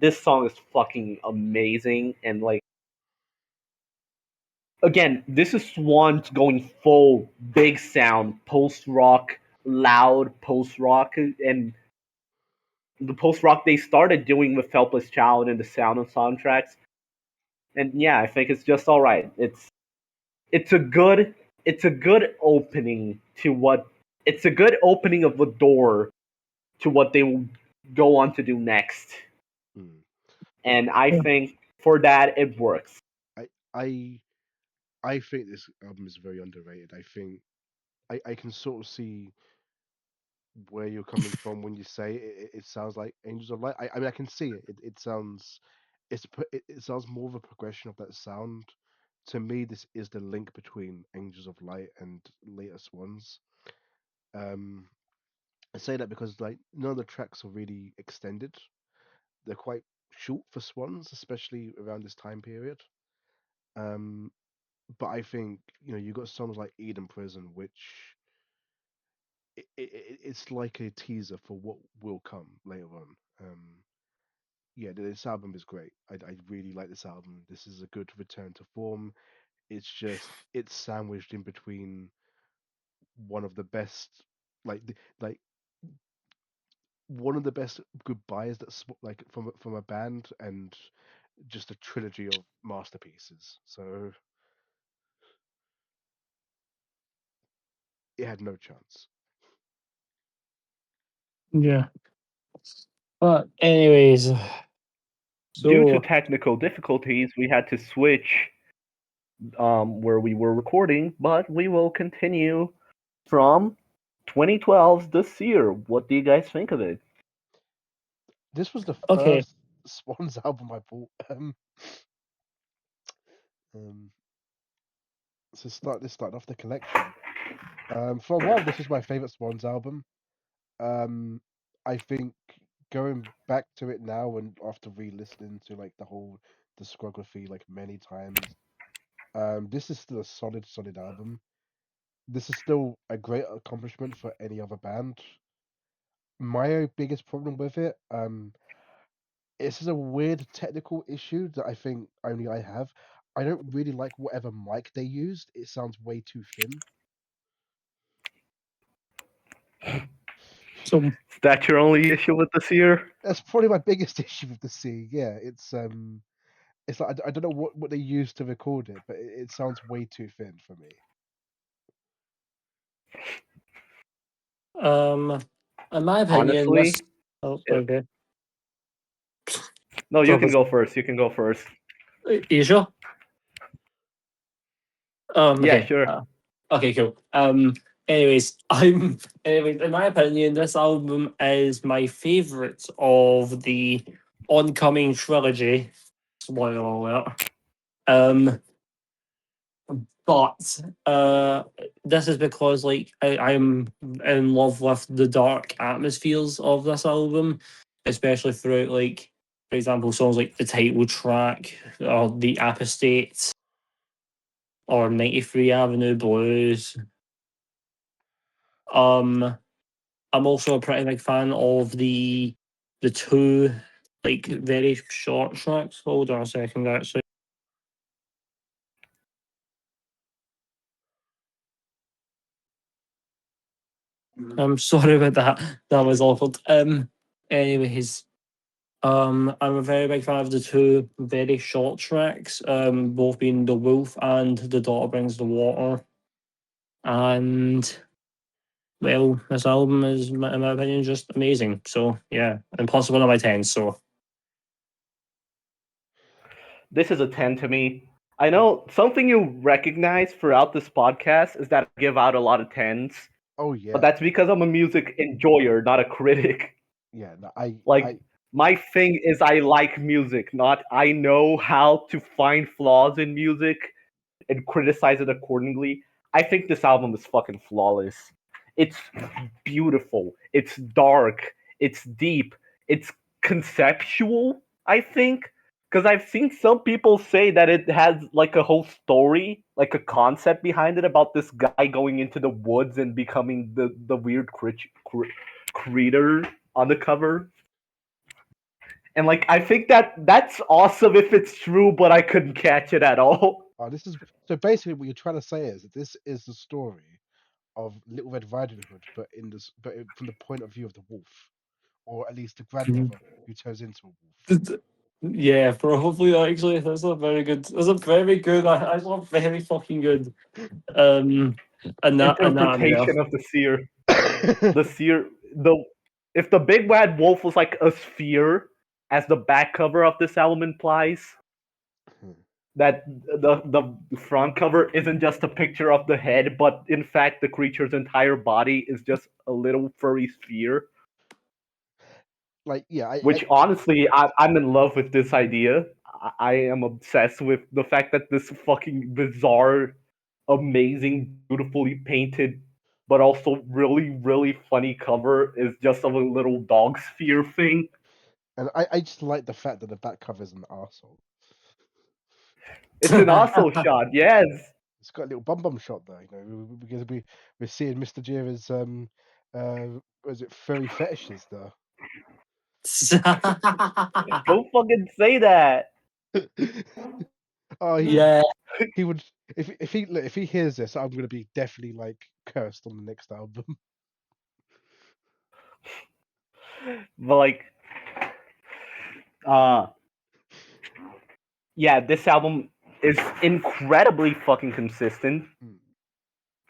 This song is fucking amazing, and like again, this is Swans going full big sound, post rock, loud post rock, and the post rock they started doing with Helpless Child and the sound of soundtracks. And yeah, I think it's just all right. It's a good it's a good opening to what it's a good opening of the door to what they will go on to do next. Hmm. And I think for that it works. I I I think this album is very underrated. I can sort of see where you're coming from when you say it sounds like Angels of Light. I mean I can see it. It sounds it sounds more of a progression of that sound. To me, this is the link between Angels of Light and later Swans. Um, I say that because like none of the tracks are really extended. They're quite short for Swans, especially around this time period. Um, but I think you got songs like Eden Prison, which it's like a teaser for what will come later on. Yeah, this album is great. I really like this album. This is a good return to form. It's sandwiched in between one of the best, like like one of the best goodbyes like from a band and just a trilogy of masterpieces. So it had no chance. Yeah. But anyways, Due to so technical difficulties, we had to switch where we were recording, but we will continue from 2012's This Year. What do you guys think of it? This was the okay. first Swans album I bought. Um, so this started off the collection. For a while, this was my favorite Swans album. Um, I think going back to it now and after re-listening to like the whole discography like many times, this is still a solid album. This is still a great accomplishment for any other band. My biggest problem with it, this is a weird technical issue that I think only I have. I don't really like whatever mic they used. It sounds way too thin. So Is that your only issue with This Year? That's probably my biggest issue with the C. Yeah, it's like I don't know what they used to record it, but it sounds way too thin for me. um in my opinion, Honestly, this it, okay. no, you So can go first. You can go first. you sure? Yeah, Okay. sure. Okay, cool. Anyways, anyways, in my opinion, this album is my favorite of the oncoming trilogy. Spoiler alert. Um, but this is because like I'm in love with the dark atmospheres of this album, especially throughout like For example, songs like the title track or the Apostate or 93 Avenue Blues. I'm also a pretty big fan of the two like very short tracks. Hold on a second, actually. I'm sorry about that. That was awful. Anyways, I'm a very big fan of the two very short tracks. Both being The Wolf and The Daughter Brings the Water. And well, this album is, in my opinion, just amazing. So yeah, and plus one of my 10s. So This is a 10 to me. I know something you recognize throughout this podcast is that I give out a lot of 10s, Oh but yeah, that's because I'm a music enjoyer, not a critic. yeah. No, I, Like, my thing is I like music, not I know how to find flaws in music and criticize it accordingly. I think this album is fucking flawless. It's beautiful. It's dark. It's deep. It's conceptual, I think. Because I've seen some people say that it has like a whole story, like a concept behind it about this guy going into the woods and becoming the weird creature on the cover. And like I think that's awesome if it's true, but I couldn't catch it at all. this is so basically what you're trying to say is that this is the story of Little Red Riding Hood, from the point of view of the wolf, or at least the grandmother who turns into a wolf. yeah, probably actually that's a very good. That's a very good. That's a very fucking good. Anatomy there. Interpretation of the seer. The seer the if the big bad wolf was like a sphere, as the back cover of this album implies, that the front cover isn't just a picture of the head, but in fact the creature's entire body is just a little furry sphere. Like yeah, Which honestly, I'm in love with this idea. I am obsessed with the fact that this fucking bizarre, amazing, beautifully painted, but also really, really funny cover is just of a little dog sphere thing. I just like the fact that the back cover is an arsehole. It's an also shot, yes. It's got a little bum shot there, because we're seeing Mr. Jira's was it furry fetishes there. Don't fucking say that. Oh, yeah, he would if he hears this, I'm gonna be definitely like cursed on the next album. But like, uh, yeah, this album is incredibly fucking consistent.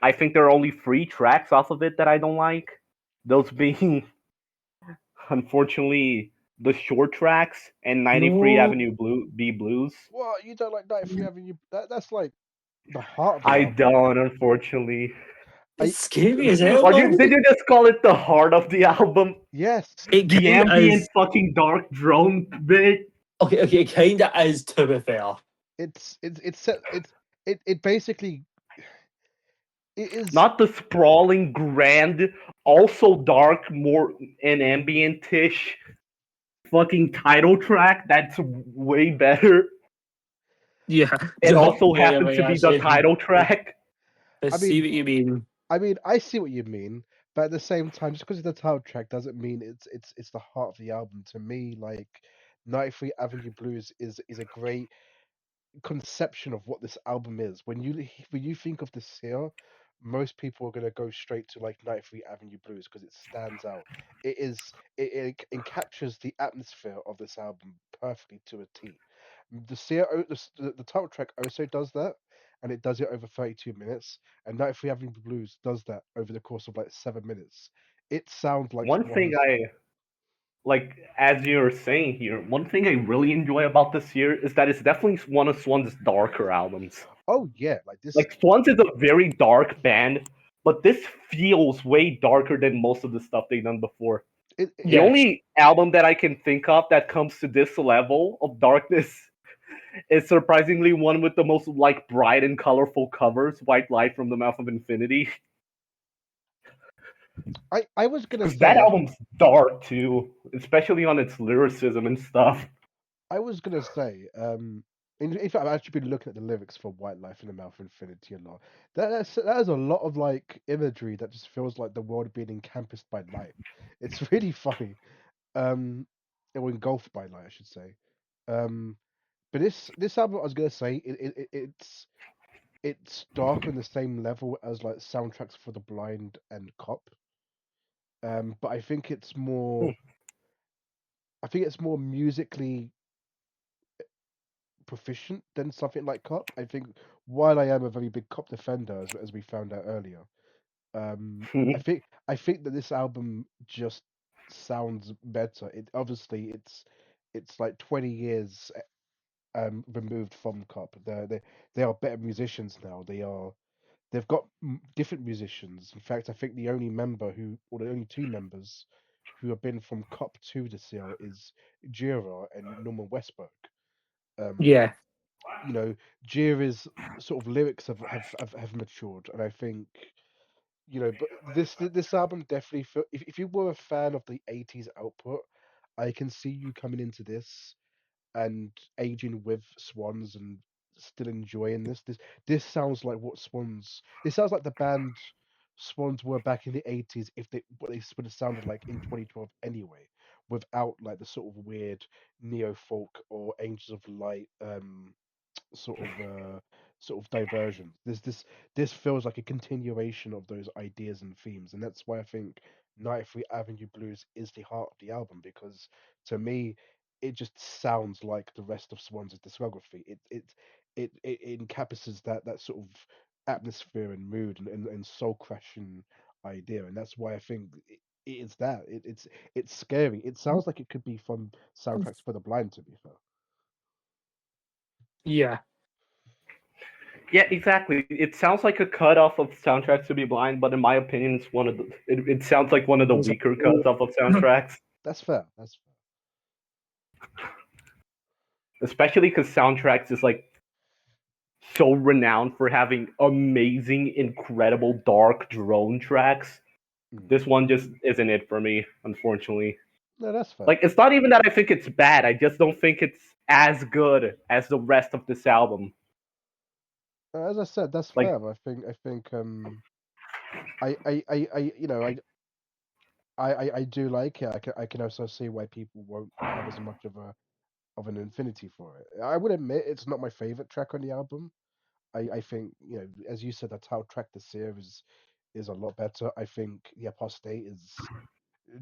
I think there are only 3 tracks off of it that I don't like. Those being, unfortunately, the short tracks and 93 no, Avenue B Blues. What, you don't like 93 Avenue? That's like the heart of the I album. don't, unfortunately. it's scary as hell. Or Though. did you just call it the heart of the album? Yes. It The kind of ambient is. fucking dark drone bit? Okay, it kind of is. To be fair, It basically it is. Not the sprawling, grand, also dark, more and ambient-ish fucking title track. That's way better. yeah. It also Wait, happened wait, to be the actually, title track. I I see mean, what you mean. I see what you mean, but at the same time, just because it's the title track doesn't mean it's the heart of the album. To me, like 93 Avenue Blues is a great conception of what this album is. When you think of this here, most people are gonna go straight to like 93 Avenue Blues because it stands out. It captures the atmosphere of this album perfectly to a T. The title track also does that, and it does it over 32 minutes. And 93 Avenue Blues does that over the course of like 7 minutes. It sounds like One thing Swans. I like, as you're saying here, one thing I really enjoy about this year is that it's definitely one of Swan's darker albums. Oh yeah, like this. Like, Swans is a very dark band, but this feels way darker than most of the stuff they've done before. The Yes. only album that I can think of that comes to this level of darkness is surprisingly one with the most like bright and colorful covers, White Light from the Mouth of Infinity. I was gonna Because that say album's dark too, especially on its lyricism and stuff. I was gonna say, in fact, I've actually been looking at the lyrics for "White Life in the Mouth of Infinity" a lot. That is a lot of like imagery that just feels like the world being encompassed by light. It's really funny, or engulfed by light, I should say. Um, but this album, I was gonna say, it's dark on the same level as like soundtracks for The Blind and Cop. But Hmm. I think it's more musically proficient than something like Cop. I think while I am a very big Cop defender, as we found out earlier, I think that this album just sounds better. It obviously it's like 20 years removed from Cop. They are better musicians now. They've got different musicians. In fact, I think the only member who, or the only two members who have been from Cop to the CL is Jira and Norman Westberg. Um, Yeah, you know, Jira's sort of lyrics have matured, and I think but this album definitely feel if you were a fan of the 80s output, I can see you coming into this and aging with Swans and still enjoying this. This sounds like what Swans. This sounds like the band Swans were back in the 80s if they what they would have sounded like in 2012 anyway, without like the sort of weird neo folk or Angels of Light sort of diversion. This feels like a continuation of those ideas and themes, and that's why I think 93 Avenue Blues is the heart of the album because to me it just sounds like the rest of Swans' discography. It encompasses that sort of atmosphere and mood and soul crushing idea, and that's why I think it is that it's scary. It sounds like it could be from soundtracks for the blind. To be fair. yeah. Yeah, exactly. It sounds like a cut off of Soundtracks to Be Blind, but in my opinion, it's one of the. It sounds like one of the weaker cuts off of Soundtracks, That's fair. That's fair. especially because Soundtracks is like so renowned for having amazing, incredible, dark drone tracks. Mm. This one just isn't it for me, unfortunately. No, that's fair. Like, it's not even that I think it's bad. I just don't think it's as good as the rest of this album. As I said, that's Like, fair. I I do like it. I can also see why people won't have as much of an affinity for it. I would admit it's not my favorite track on the album. I think as you said, the title track, "The Seer," is a lot better. I think the Apostate is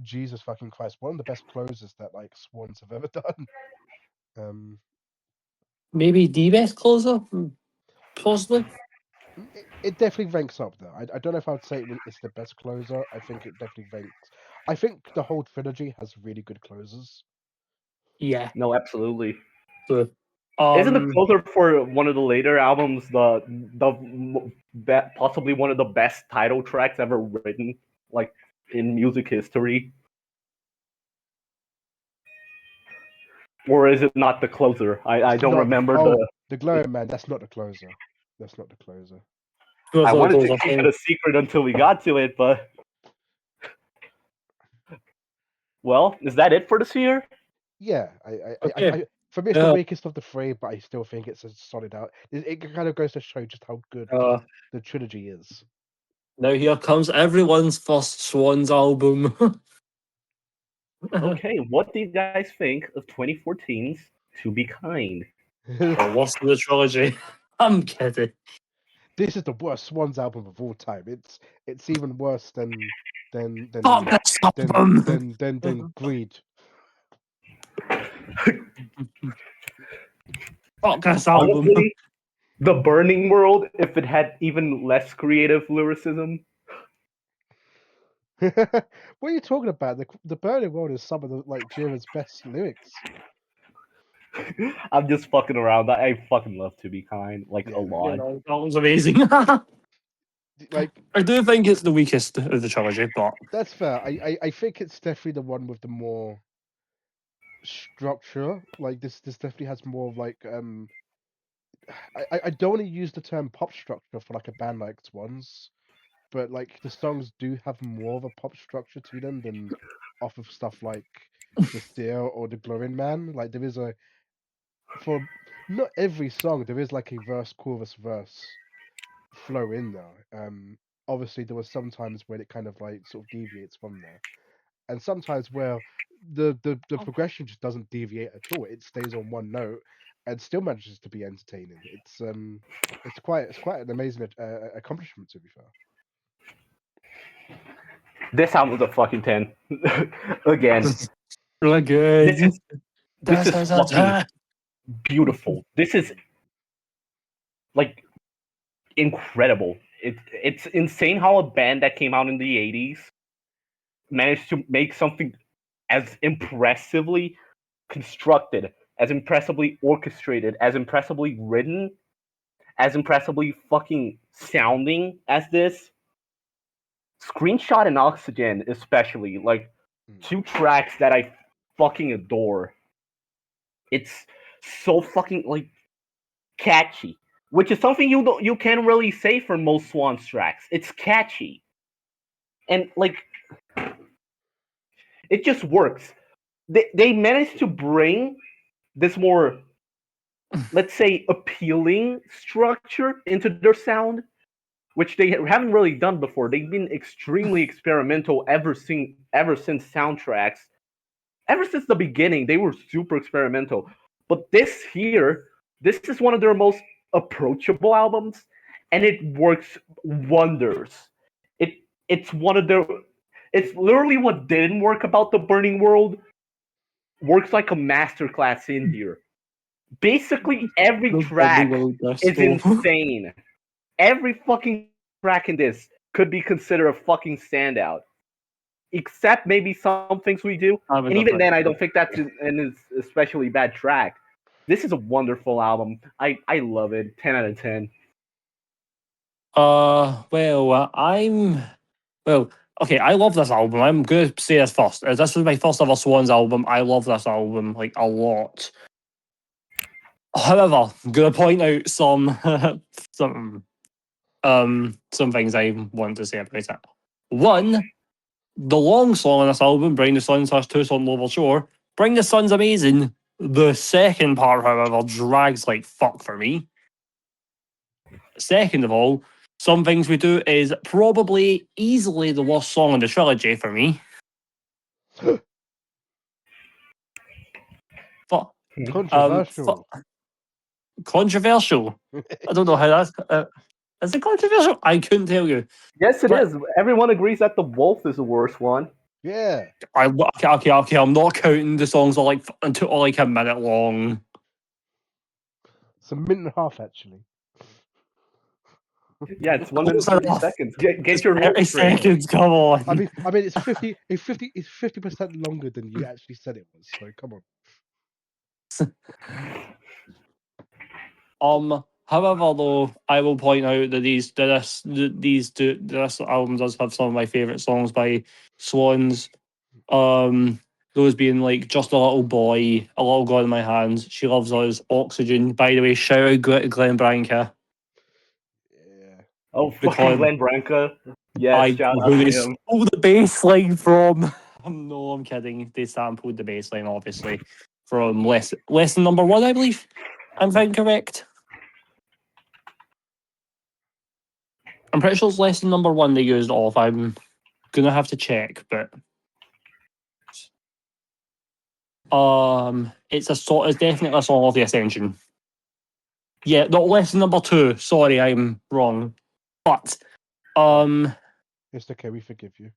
Jesus fucking Christ, one of the best closes that like Swans have ever done. Um, Maybe the best closer, possibly. it definitely ranks up there. I don't know if I would say it's the best closer. I think it definitely ranks. I think the whole trilogy has really good closers. Yeah. no, absolutely. So, Isn't the um, closer for one of the later albums possibly one of the best title tracks ever written, like in music history? Or is it not the closer? I It's don't not. remember Oh, the. the Glowing Man. That's not the closer. That's not the closer. I what's the wanted to closer keep it thing? a secret until we got to it, but well, is that it for this year? Yeah, Okay. for me, it's the Uh, weakest of the three, but I still think it's a solid out. It kind of goes to show just how good uh, the trilogy is. now here comes everyone's first Swans album. Okay, what do you guys think of 2014's "To Be Kind"? The worst of the trilogy. I'm kidding. This is the worst Swans album of all time. It's even worse than Fuck than this album. than Greed. Fuck this album. Honestly, The Burning World, if it had even less creative lyricism. What are you talking about? The Burning World is some of the like Jira's best lyrics. I'm just fucking around. I fucking love "To Be Kind" like a Yeah, You lot. know, that was amazing. like I do think it's the weakest of the trilogy, but that's fair. I think it's definitely the one with the more structure. Like this definitely has more of like I don't want to use the term pop structure for like a band like Swans, but like the songs do have more of a pop structure to them than off of stuff like The Seer or The Glowing Man. Like there is for not every song there is like a verse, chorus, verse flow in there. Obviously there was sometimes where it kind of like sort of deviates from there, and sometimes where the progression just doesn't deviate at all. It stays on one note and still manages to be entertaining. It's quite an amazing accomplishment, to be fair. This album's a fucking 10. Again, Really this good. is this This is is a fucking 10. beautiful. This is like incredible. It's insane how a band that came out in the 80s managed to make something as impressively constructed, as impressively orchestrated, as impressively written, as impressively fucking sounding as this. Screenshot and Oxygen, especially, like Mm. two tracks that I fucking adore. It's so fucking like catchy, which is something you can't really say for most Swans tracks. It's catchy, and like it just works. They managed to bring this more, let's say, appealing structure into their sound, which they haven't really done before. They've been extremely experimental ever since soundtracks. Ever since the beginning, they were super experimental. But this is one of their most approachable albums, and it works wonders. It it's one of their it's literally what didn't work about the Burning World works like a masterclass in here. Basically, every The Burning track World is Disco. insane. Every fucking track in this could be considered a fucking standout, except maybe some things we do. I was And a even bit. then, I don't think that's an especially bad track. This is a wonderful album. I love it. 10 out of 10. Well, okay, I love this album. I'm going to say this first. As this was my first ever Swans album, I love this album, like, a lot. However, I'm going to point out some, some things I want to say about it. One, the long song on this album, Bring the Sun / Two Sun Over Shore, Bring the Sun's amazing. The second part, however, drags like fuck for me. Second of all, Some Things We Do is probably easily the worst song in the trilogy for me. Fu- Controversial. Controversial. I don't know how that's. Is it controversial? I couldn't tell you. Yes, it But is. Everyone agrees that The Wolf is the worst one. Yeah. okay. I'm not counting the songs that are like until like a minute long. It's a minute and a half, actually. Yeah, it's 1 minute Close 30 enough. seconds. Get It's your notes 30 straight. seconds. Come on. I mean, it's 50% longer than you actually said it was. So come on. However, though, I will point out that this album does have some of my favorite songs by Swans. Those being like Just a Little Boy, A Little God in My Hands, She Loves Us, Oxygen. By the way, shout out Glenn Branca Yeah. Oh, fucking because Glenn Branca. Yes, shout out who to they him. stole the bass line from. No, I'm kidding. They sampled the bass line, obviously, from lesson number one, I believe. I'm correct. I'm pretty sure it's lesson number one they used off. I'm gonna have to check, but it's definitely a song of the Ascension. Yeah, not lesson number two. Sorry, I'm wrong. But It's okay. We forgive you.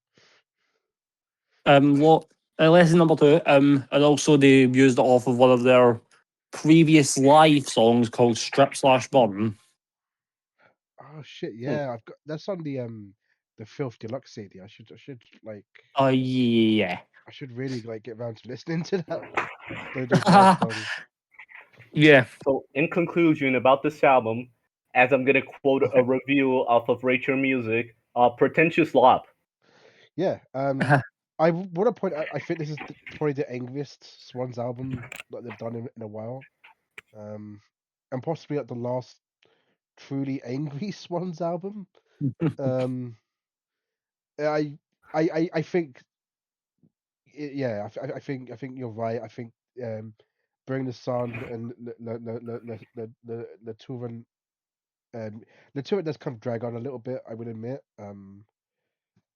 lo- lesson number two. And also they used it off of one of their previous live songs called Strip/Burn. Oh shit! Yeah, I've got that's on the Filth Deluxe CD. I should like Yeah. I should really like get around to listening to that. Those live songs. Yeah. So, in conclusion about this album, as I'm gonna quote a review off of Rachel Music, pretentious lop. Yeah. I want to point out. I think this is probably the angriest Swans album that they've done in a while. And possibly like the last truly angry Swans album. Um, I think yeah, I think you're right. I think Bring the Sun and the Turan. The Turan does kind of drag on a little bit, I would admit.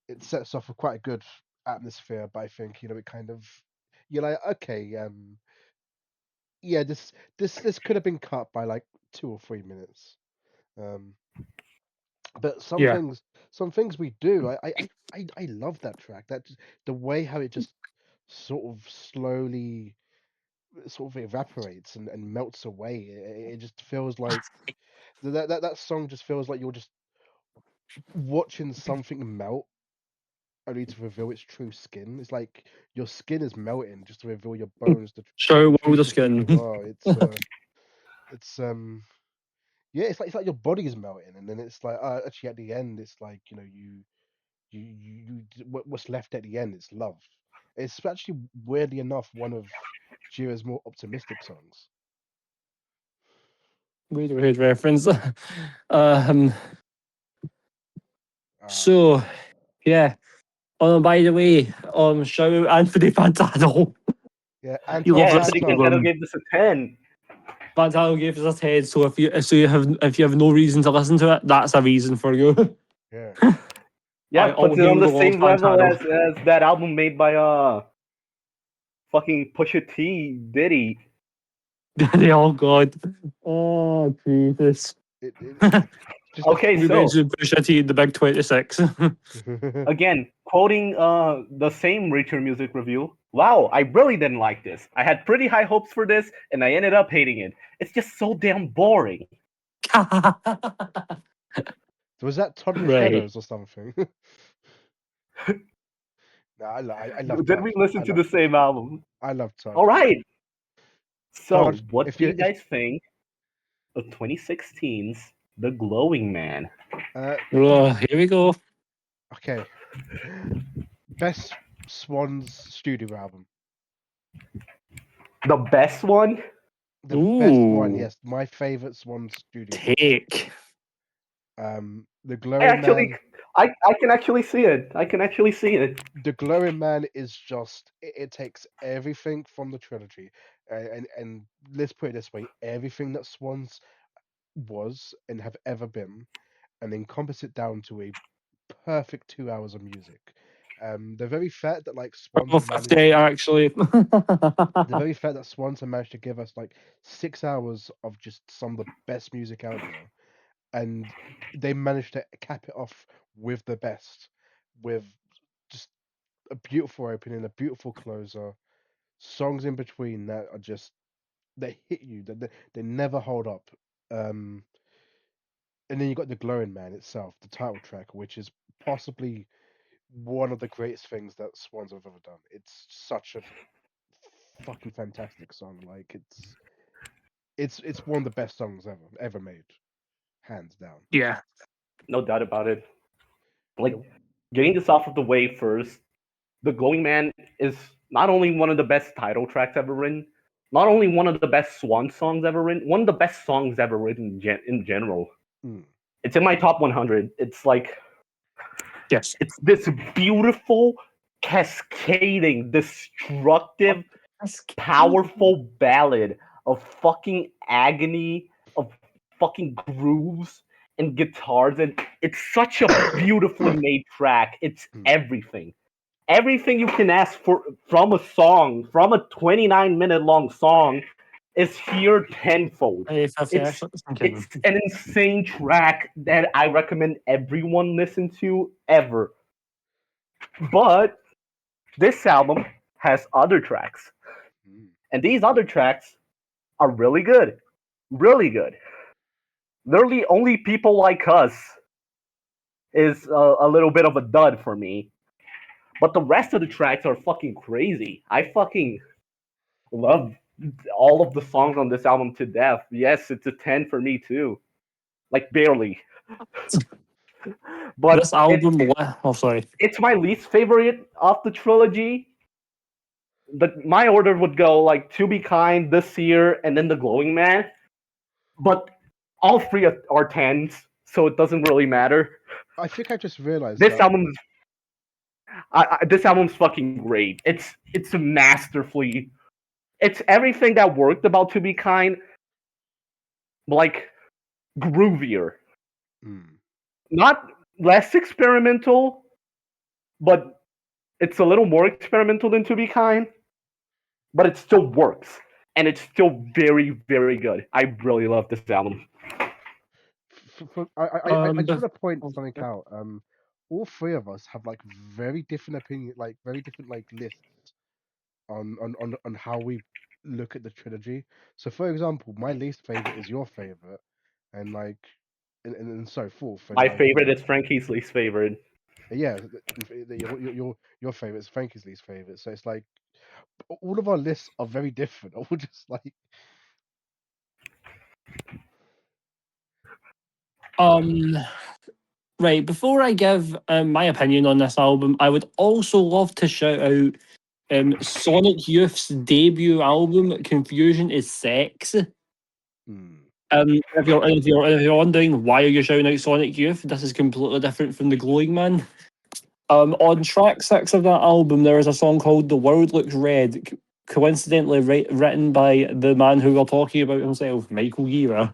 It sets off a quite a good atmosphere, but I think it kind of you're like, okay, yeah, this could have been cut by like 2 or 3 minutes. Um, but Yeah. some things we do. I love that track. The way how it just sort of slowly sort of evaporates and melts away. It just feels like that song just feels like you're just watching something melt only to reveal its true skin. It's like your skin is melting just to reveal your bones, the Show truth the of who skin. you are. It's yeah, it's like your body is melting, and then it's like actually at the end, it's like what's left at the end is love. It's actually weirdly enough one of Jira's more optimistic songs. Weird reference. um. Uh, So yeah. Oh, by the way, shout out Anthony Fantano. yeah, He Anton loves Yeah, this Anthony Fantano. Cantano album. gave this a 10. Fantano gave us a 10. So if you have no reason to listen to it, that's a reason for you. Yeah, Yeah, All puts it on hail the the Lord same level Fantano. as that album made by fucking Pusha T, Diddy. Oh God. Oh Jesus. it just Okay, We so mentioned Pusha T in the Big 26. again, quoting the same Reacher music review. Wow, I really didn't like this. I had pretty high hopes for this, and I ended up hating it. It's just so damn boring. was that Todd the Right. Shadows or something? No, I love Did Todd. we listen I to love the Todd. same album? I love Todd. All right. So, Todd, what if do you you if guys think of 2016's The Glowing Man? uh Oh, here we go. okay, best Swans studio album. The best one? The best one, Ooh. yes, my favorite Swans studio album. Take. The I Glowing actually, Man. I can actually see it. I can actually see it. The Glowing Man is just it takes everything from the trilogy, and let's put it this way: everything that Swans was and have ever been, and encompass it down to a perfect 2 hours of music. The very fact that like Swans Oh, have managed, 58 actually. the very fact that Swans have managed to give us like 6 hours of just some of the best music out there, and they managed to cap it off with the best, with just a beautiful opening, a beautiful closer, songs in between that are just they hit you, they never hold up. Um, and then you got the Glowing Man itself, the title track, which is possibly one of the greatest things that Swans have ever done. It's such a fucking fantastic song. Like it's one of the best songs ever made, hands down. Yeah. No doubt about it. Like, Yeah. getting this off of the way first, The Glowing Man is not only one of the best title tracks ever written, not only one of the best Swan songs ever written, one of the best songs ever written in general. Mm. It's in my top 100. It's like, Yes. it's this beautiful, cascading, destructive, powerful ballad of fucking agony, of fucking grooves and guitars, and it's such a beautifully made track. It's Mm. everything. Everything you can ask for from a song, from a 29-minute long song, is here tenfold. 50 It's actually. I'm kidding. it's an insane track that I recommend everyone listen to ever. But this album has other tracks, Mm. and these other tracks are really good, really good. Literally, only people like us is a little bit of a dud for me. But the rest of the tracks are fucking crazy. I fucking love all of the songs on this album to death. Yes, it's a 10 for me too. Like barely. But This album, oh, sorry. it's my least favorite of the trilogy. My order would go like To Be Kind, This Year, and then The Glowing Man. But all three are 10s, so it doesn't really matter. I think I just realized This that. album's this album's fucking great. It's masterfully It's everything that worked about To Be Kind, like groovier. Mm. Not less experimental, but it's a little more experimental than To Be Kind, but it still works. And it's still very, very good. I really love this album. I just Bef- want to point something out. All three of us have like very different opinion, like very different like lists on how we look at the trilogy. So, for example, my least favorite is your favorite, and like, and so forth, and My like, favorite is Frankie's least favorite. yeah, your favorite is Frankie's least favorite. So it's like all of our lists are very different. All just like, um, right. Before I give my opinion on this album, I would also love to shout out Sonic Youth's debut album, "Confusion Is Sex." hmm. If you're wondering why are you shouting out Sonic Youth, this is completely different from the Glowing Man. On track 6 of that album, there is a song called "The World Looks Red," coincidentally written by the man who we're talking about himself, Michael Gira.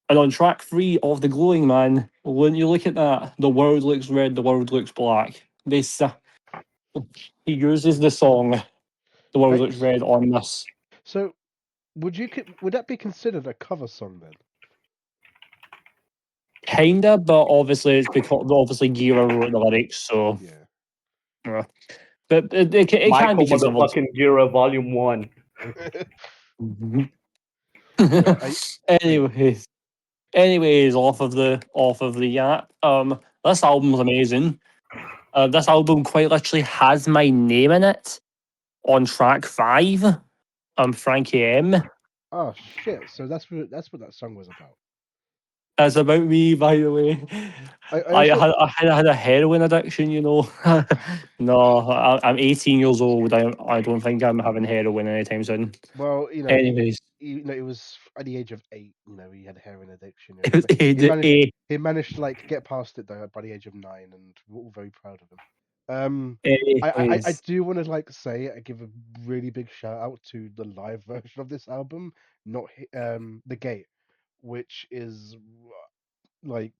And on track 3 of The Glowing Man, when you look at that, "The World Looks Red, the World Looks Black." He uses the song "The World Looks Thanks. Red" on this. So, would that be considered a cover song then? Kinda, but obviously it's because obviously Gira wrote the lyrics, so Yeah. yeah. But it can be Michael considered. motherfucking Gira Volume 1. Mhm. Yeah. Yeah. anyways, anyways, off of the yacht. This album's amazing. This album quite literally has my name in it on track 5. Frankie M. Oh shit! So that's what that song was about. That's about me, by the way. I I just want. had I had, I had a heroin addiction, you know. No, I'm 18 years old. I don't think I'm having heroin anytime soon. Well, Anyways, it was at the age of 8. He had a heroin addiction. it was He age managed. 8. He managed to like get past it though by the age of 9, and we're all very proud of him. Um, I Anyways, do want to like say I give a really big shout out to the live version of this album, not the Gate, which is like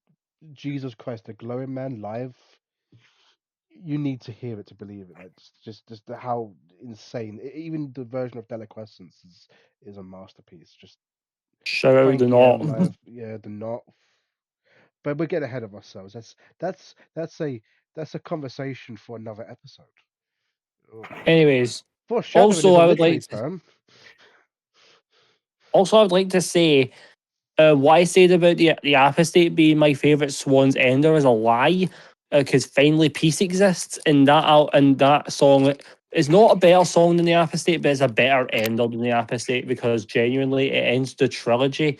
Jesus Christ, the Glowing Man live. You need to hear it to believe it. Like just how insane. Even the version of Deliquescence is a masterpiece. Just shout out the Frankie knot. M live, yeah, the knot. But we're getting ahead of ourselves. That's a conversation for another episode. Oh. Anyways, Foreshadowing also is a I would literary like term. also I would like to say what I said about the apostate being my favorite Swans ender is a lie, because finally peace exists, and that song is not a better song than the apostate, but it's a better ender than the apostate because genuinely it ends the trilogy,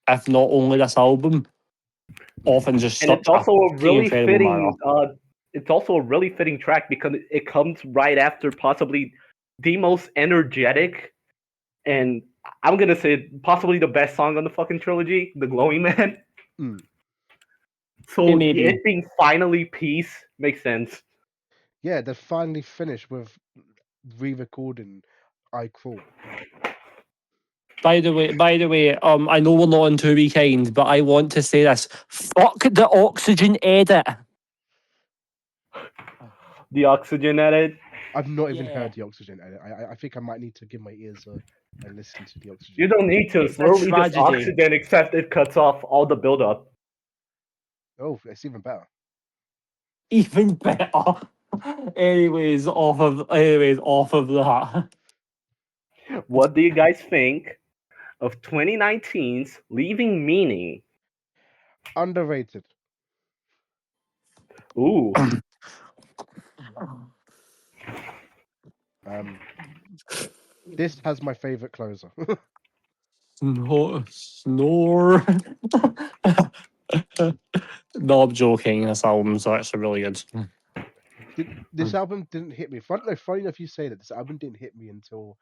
if not only this album, off in just And such a fucking incredible manner. it's also a really fitting track because it comes right after possibly the most energetic and I'm gonna say possibly the best song on the fucking trilogy, The Glowing Man. Mm. It So may be. it being finally peace makes sense. Yeah, they finally finished with re-recording "I Crawl." By the way, I know we're not on To Be Kind, but I want to say this: fuck the Oxygen edit. The Oxygen edit. I've not even Yeah, heard the Oxygen edit. I think I might need to give my ears a listen to the Oxygen You edit. don't need to. It's it's a literally just tragedy. Oxygen, except it cuts off all the buildup. Oh, it's even better. Even better. Anyways, off of that. What do you guys think of 2019's Leaving Meaning? Underrated. Ooh, Um, this has my favorite closer. Snore. No, I'm joking. This album's actually really good. This album didn't hit me. Funny enough, you say that this album didn't hit me until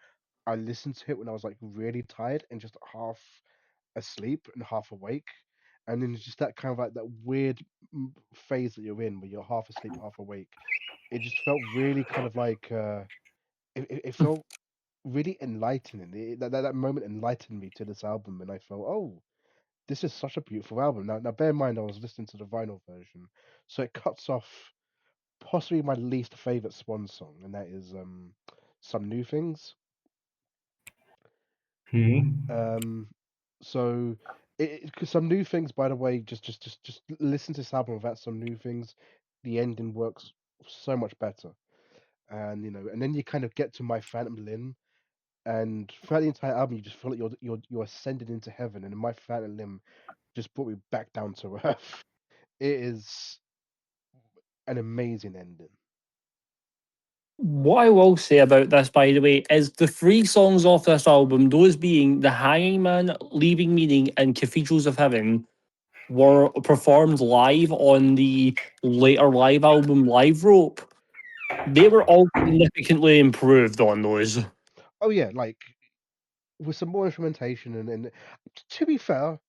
I listened to it when I was like really tired and just half asleep and half awake, and then it's just that kind of like that weird phase that you're in where you're half asleep, half awake. It just felt really kind of like it felt really enlightening. That moment enlightened me to this album, and I felt, oh, this is such a beautiful album. Now bear in mind, I was listening to the vinyl version, so it cuts off possibly my least favorite Swan song, and that is "Some New Things." Hmm. Um, so some new things, by the way, just listen to this album without some new things. The ending works so much better, and and then you kind of get to My Phantom Limb, and throughout the entire album, you just feel like you're ascending into heaven, and My Phantom Limb just brought me back down to earth. It is an amazing ending. What I will say about this, by the way, is the three songs off this album, those being The Hanging Man, Leaving Meaning, and Cathedrals of Heaven, were performed live on the later live album Live Rope. They were all significantly improved on those. Oh yeah, like with some more instrumentation, and to be fair,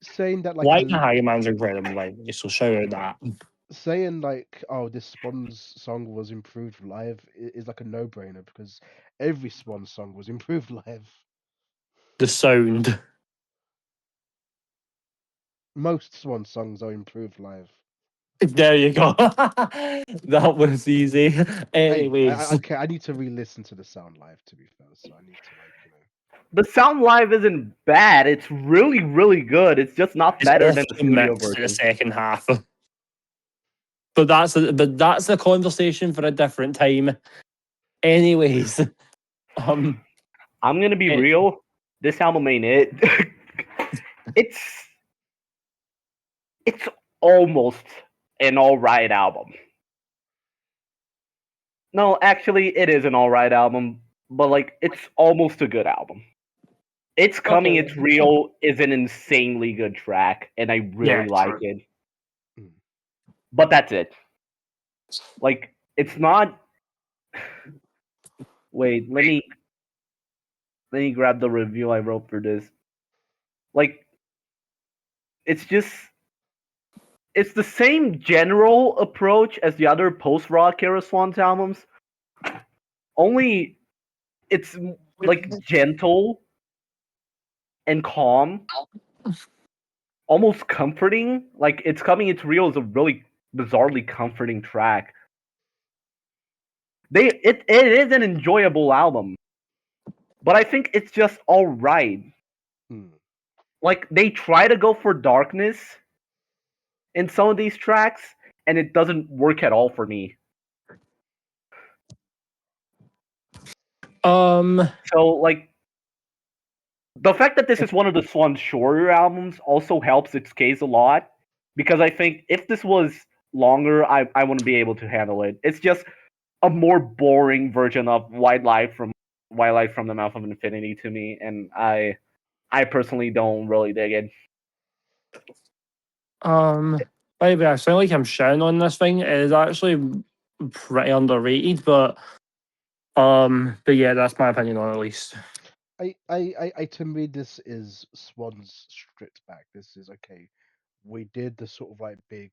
saying that like Live The Hanging Man's incredible, by the way, so shout out that. saying like, oh, this Swans song was improved live is like a no-brainer because every Swans song was improved live. The sound. Most Swans songs are improved live. There you go. That was easy. Hey, Anyways, okay, I need to re-listen to the sound live to be fair, so I need to The sound live isn't bad. It's really, really good. It's just not it's better than the awfully studio mixed in the version. second half. But that's a conversation for a different time. Anyways, um, I'm gonna be it, real. This album ain't it. it's it's almost an alright album. No, actually, it is an alright album, but like it's almost a good album. It's Coming, okay, It's Real is an insanely good track, and I yeah, really like true. it. Mm. But that's it. Like, it's not. Wait, let me grab the review I wrote for this. Like, it's just it's the same general approach as the other post rock era Swans albums. Only it's like gentle and calm, almost comforting. Like It's Coming, It's Real is a really bizarrely comforting track. It is an enjoyable album, but I think it's just all right. Mm. Like they try to go for darkness in some of these tracks, and it doesn't work at all for me. Um, So like the fact that this is one of the Swan's shorter albums also helps its case a lot because I think if this was longer, I wouldn't be able to handle it. It's just a more boring version of Wildlife from the Mouth of Infinity to me, and I personally don't really dig it. by the way, I sound like I'm shouting on this thing. It is actually pretty underrated, but yeah, that's my opinion on it, at least. To me, this is Swans stripped back. This is okay. We did the sort of like big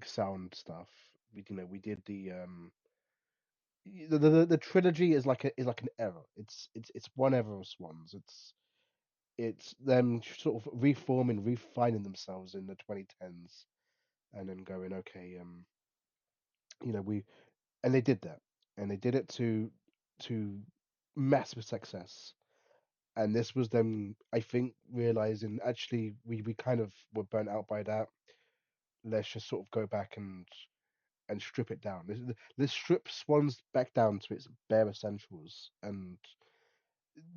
sound stuff. We did the trilogy is like an era. It's one era of Swans. It's them sort of reforming, refining themselves in the 2010s, and then going, okay, we and they did that, and they did it to massive success. And this was them, I think, realizing actually we kind of were burnt out by that. Let's just sort of go back and strip it down. This strip Swans back down to its bare essentials, and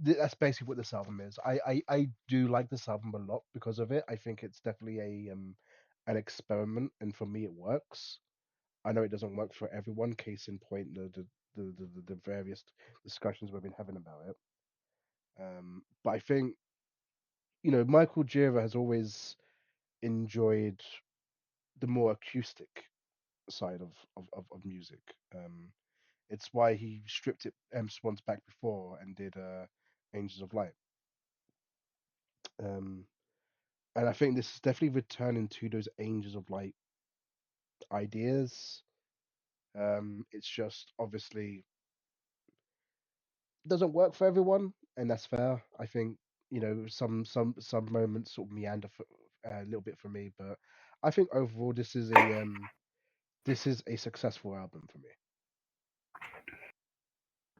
that's basically what this album is. I do like this album a lot because of it. I think it's definitely a an experiment, and for me, it works. I know it doesn't work for everyone. Case in point, the various discussions we've been having about it. But I think Michael Gira has always enjoyed the more acoustic side of music. It's why he stripped it Swans back before and did Angels of Light. Um, and I think this is definitely returning to those Angels of Light ideas. It's just obviously doesn't work for everyone, and that's fair. I think some moments sort of meander a little bit for me, but I think overall this is a successful album for me.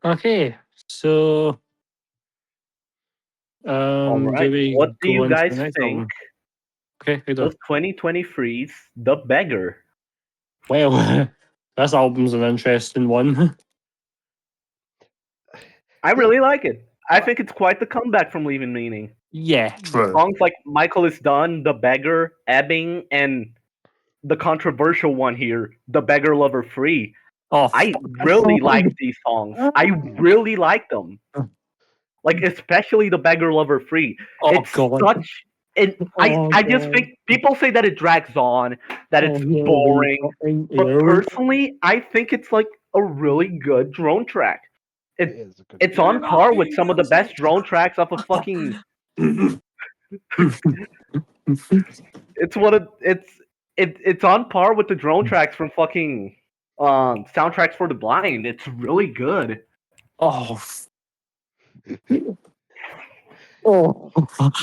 Okay, so All do right. What we do go you on to guys the next think album? Okay, we of do. 2023's The Beggar? Well, this album's an interesting one. I It, really like it. I I, think it's quite the comeback from Leaving Meaning. Yeah, yeah, true. Songs like Michael is Done, The Beggar, Ebbing, and the controversial one here, The Beggar Lover Free. Oh, I fuck this really like song. these songs. I mm, really like them. Like especially The Beggar Lover Free. Oh It's god. such and Oh I just god. think people say that it drags on, that Oh, it's here we boring. fucking But here we personally, I think it's like a really good drone track. it It is a good it's drone on track. par with some of the best drone tracks off of fucking it's what it's on par with the drone tracks from fucking soundtracks for the blind. It's really good. Oh. Oh.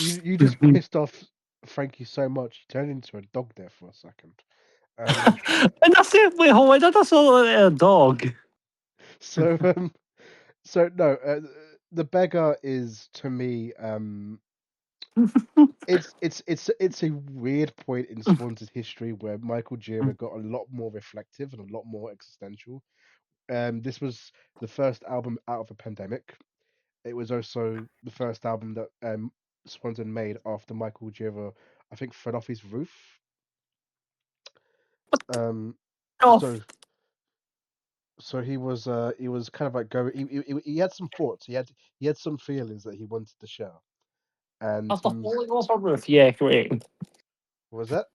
You just pissed off Frankie so much he turned into a dog there for a second. Um, And that's it. Wait, hold on. That's all a dog. so so no, the beggar is to me it's a weird point in Swans' history where Michael Gira got a lot more reflective and a lot more existential. This was the first album out of a pandemic. It was also the first album that Swanson made after Michael Gira, I think, fell off his roof. Um, Oh, so so he was kind of like going. He had some thoughts. He had some feelings that he wanted to share. And after falling off a roof. Yeah, great. what was that?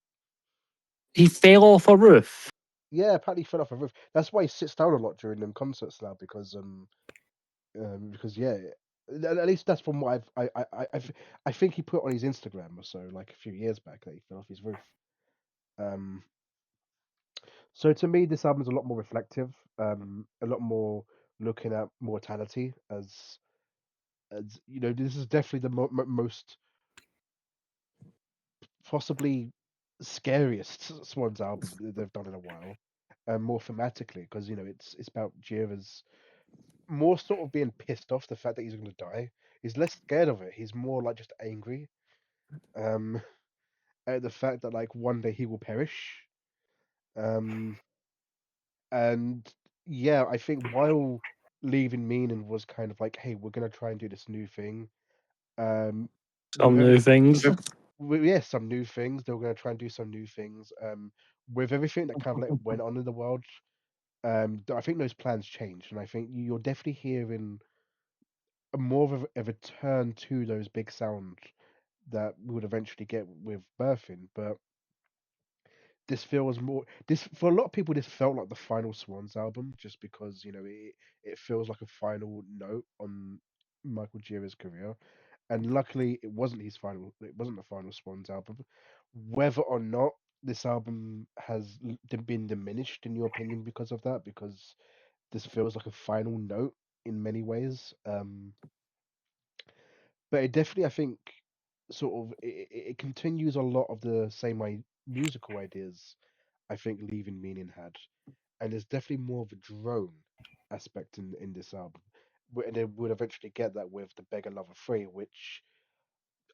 He fell off a roof. Yeah, apparently he fell off a roof. That's why he sits down a lot during them concerts now because yeah, at least that's from what I think he put on his Instagram or so like a few years back that he fell off his roof. Um, so to me, this album's a lot more reflective, a lot more looking at mortality as this is definitely the most possibly scariest Swans album that they've done in a while, more thematically because it's about Jira's more sort of being pissed off the fact that he's going to die. He's less scared of it. He's more like just angry um, at the fact that like one day he will perish. Um, and yeah, I think while leaving Meaning was kind of like, hey, we're going to try and do this new thing. Um, with Some new every things. yeah, some new things. They were going to try and do some new things. With everything that kind of like went on in the world, I think those plans changed, and I think you're definitely hearing more of a turn to those big sounds that we would eventually get with birthing. But this feels more this for a lot of people. This felt like the final Swans album, just because it feels like a final note on Michael Gira's career. And luckily, it wasn't his final. It wasn't the final Swans album. Whether or not this album has been diminished in your opinion because of that, because this feels like a final note in many ways. But it definitely, I think, sort of it continues a lot of the same musical ideas I think Leaving Meaning had, and there's definitely more of a drone aspect in this album. And they would eventually get that with the Beggar Lover 3, which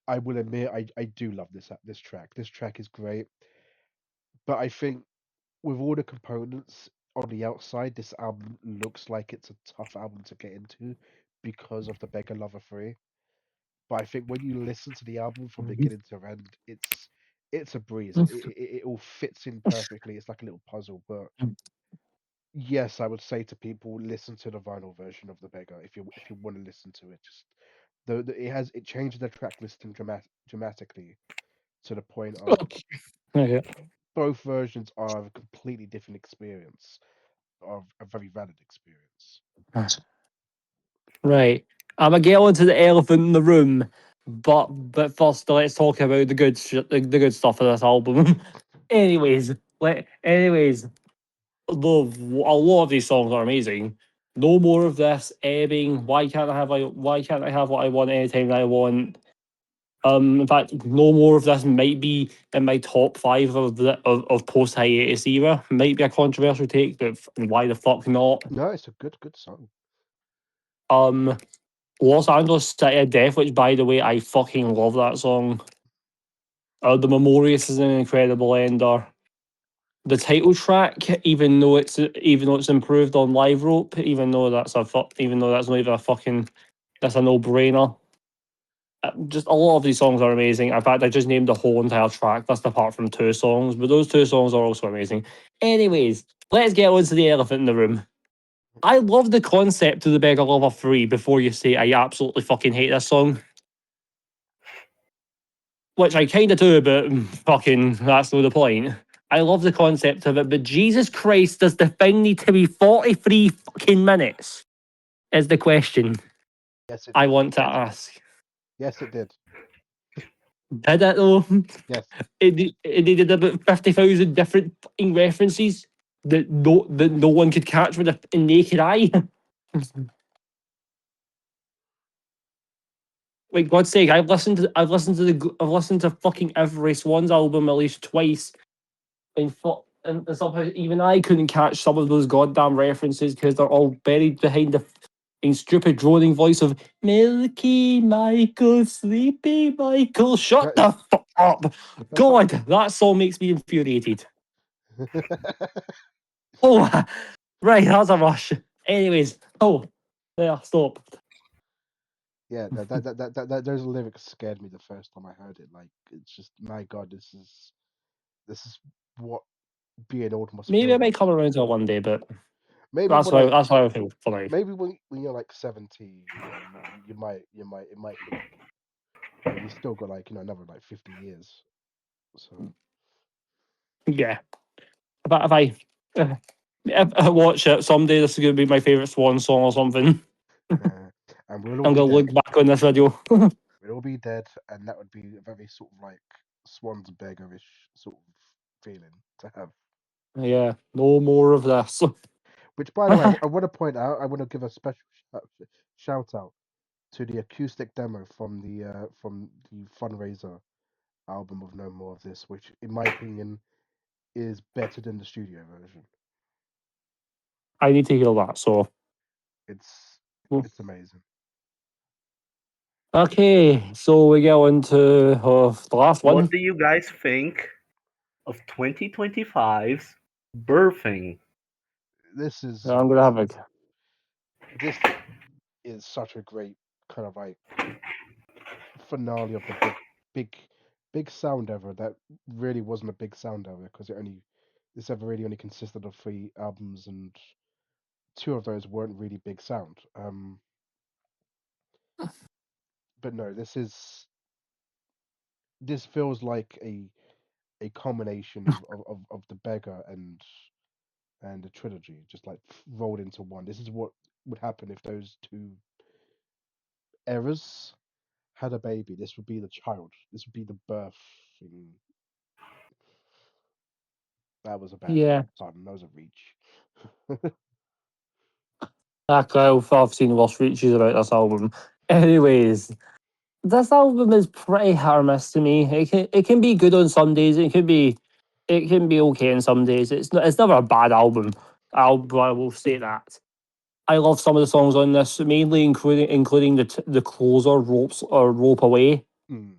I will admit I do love this track. This track is great, but I think with all the components on the outside, this album looks like it's a tough album to get into because of the Beggar Lover 3. But I think when you listen to the album from beginning to end, it's a breeze. It all fits in perfectly. It's like a little puzzle. But yes, I would say to people, listen to the vinyl version of the Beggar if you want to listen to it. Just it changes the track listing dramatically to the point of Okay. both versions are a completely different experience of a very valid experience. Right. I'm gonna get on to the elephant in the room, but first let's talk about the good the good stuff of this album. anyways, anyways, love a lot of these songs are amazing, No more of this ebbing. Why can't I have what I want anytime I want? In fact, no more of this might be in my top five of post hiatus era. Might be a controversial take, but why the fuck not? No, it's a good song. Um, Los Angeles City of Death, which by the way, I fucking love that song. The Memorious is an incredible ender. The title track, even though it's improved on Live Rope, even though that's not even a fucking that's a no brainer. Just a lot of these songs are amazing. In fact, I just named the whole entire track list apart from two songs, but those two songs are also amazing. Anyways, let's get on to the elephant in the room. I love the concept of the Beggar Lover 3 before you say I absolutely fucking hate this song. Which I kind of do, but fucking that's not the point. I love the concept of it, but Jesus Christ, does the thing need to be 43 fucking minutes? Is the question Yes, it I did. want to ask. Yes, it did. Did it though? Yes. It needed about 50,000 different fucking references that no one could catch with a naked eye. Like God's sake, I've listened to fucking every Swans album at least twice, and somehow even I couldn't catch some of those goddamn references because they're all buried behind the stupid droning voice of Milky Michael, Sleepy Michael. Shut That- the fuck up! that's God, that song makes me infuriated. not- Oh, right, that's a rush. Anyways, yeah, stop. yeah, that those lyrics scared me the first time I heard it. Like, it's just, my God, this is what being old must Maybe feel I might like. come around to it one day, but Maybe when that's why I feel for now. maybe when you're like 70, it might hit you. But you still got, like, another like 50 years. So Yeah, but if I watch it someday, this is gonna be my favorite Swan song or something. uh, and we'll all I'm be gonna dead. look back on this video. We'll all be dead, and that would be a very sort of like Swans beggarish sort of feeling to have. Yeah, no more of this. Which, by the way, I want to point out, I want to give a special shout out to the acoustic demo from the fundraiser album of No More of This, which, in my opinion, is better than the studio version. I need to hear that. So, It's mm. it's amazing. Okay, so we get on to the last What one. do you guys think of 2025's birthing? This is I'm gonna have a this is such a great kind of like finale of the big big sound ever that really wasn't a big sound ever, because this ever really only consisted of 3 albums, and 2 of those weren't really big sound. But no, this feels like a culmination of the beggar and the trilogy, just like rolled into one. This is what would happen if those 2 eras had a baby. This would be the child. This would be the birthing. That was a bad yeah. pun. That was a reach. I've seen worse reaches about this album. Anyways, this album is pretty hit or miss to me. It can be good on some days. It can be okay on some days. It's never a bad album. I will say that. I love some of the songs on this, mainly including the closer rope away. Mm.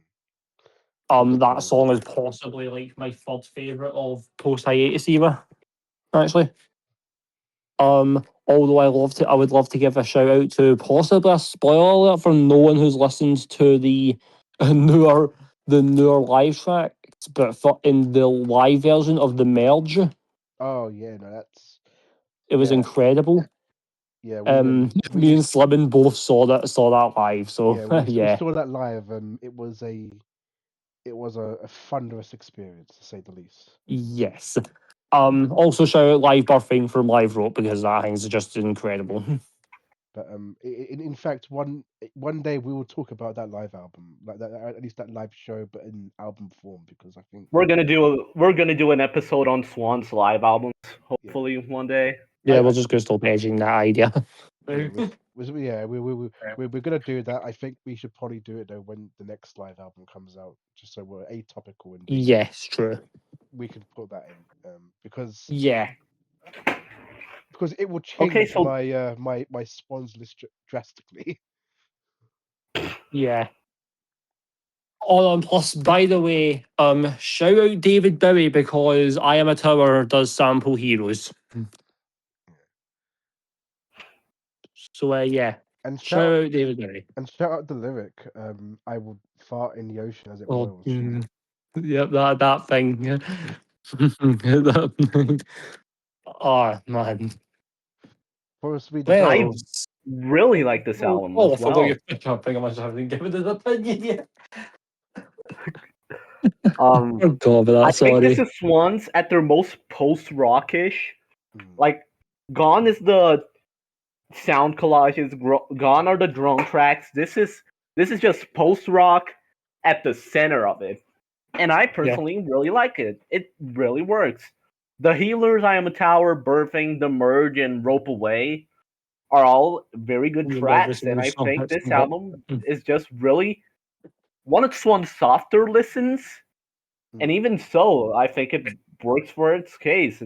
Good That song. song is possibly like my third favorite of post hiatus era. Actually, although I would love to give a shout out to possibly a spoiler alert for no one who's listened to the newer live tracks, but for in the live version of the merge, Oh yeah, no, it was yeah, incredible. yeah. Me and Slimming both saw that live, so Yeah, we yeah, saw that live. It was a thunderous experience, to say the least. yes. Also shout out live birthing from Live Rope because that thing's just incredible. But in fact, one day we will talk about that live album, like that, at least that live show, but in album form, because I think, We're gonna do an episode on Swan's live albums, yeah, hopefully one day. Yeah, I we're just going to stop edging that idea. yeah, we're gonna do that. I think we should probably do it though when the next live album comes out, just so we're atopical and Yes, true. we can put that in Yeah, because it will Okay, change so my Swans list drastically. yeah. Oh, and plus, by the way, shout out David Bowie because I Am a Tower does sample Heroes. So, yeah, And shout out David Bowie. shout out the lyric. I will fart in the ocean as it Oh, boils. yep, that thing. Yeah. Oh, man. Possibly the best. Well, I really like this album oh, as I forgot well. your picture. I think I must have given his opinion yet. Um, Oh, God, but I that's think this sorry. is Swans at their most post-rockish. Mm, Like, Gone is the sound collages. Gone are the drum tracks. This is just post-rock at the center of it, and I Yeah. personally really like it. It really works. The Healers, I Am a Tower, Birthing, The Merge, and Rope Away are all very good You love every tracks, and single I song think that's this come up. album is just really one of Swan's softer listens. And mm. even so, I think it works for its case.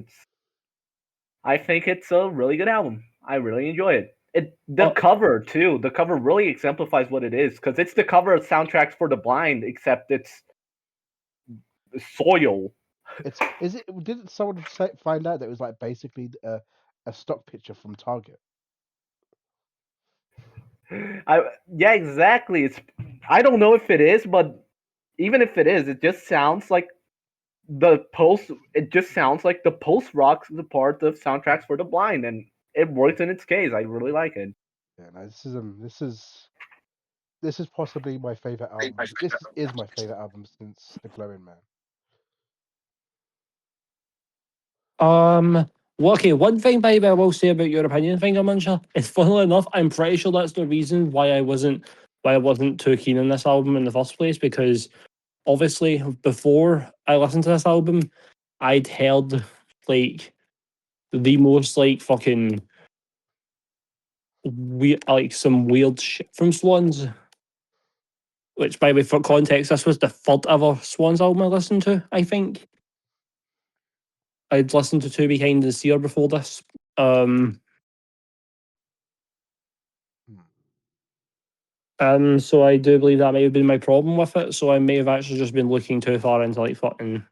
I think it's a really good album. I really enjoy it. The Oh, cover too. The cover really exemplifies what it is because it's the cover of Soundtracks for the Blind, except it's soil. It's is it? Didn't someone find out that it was like basically a stock picture from Target? Yeah, exactly. I don't know if it is, but even if it is, it just sounds like the post. It just sounds like the post rock the part of Soundtracks for the Blind, and it works in its case. I really like it. Yeah, no, this is possibly my favorite album. Is my favorite album since The Glowing Man. well, okay, one thing, by the way, I will say about your opinion, Finger Muncher, is funnily enough, I'm pretty sure that's the reason why I wasn't too keen on this album in the first place, because obviously before I listened to this album, I'd heard like the most like fucking weird, like some weird shit from Swans. Which, by the way, for context, this was the third ever Swans album I listened to. I think I'd listened to Two Behind the Seer before this. Um, Hmm. so I do believe that may have been my problem with it. So I may have actually just been looking too far into like fucking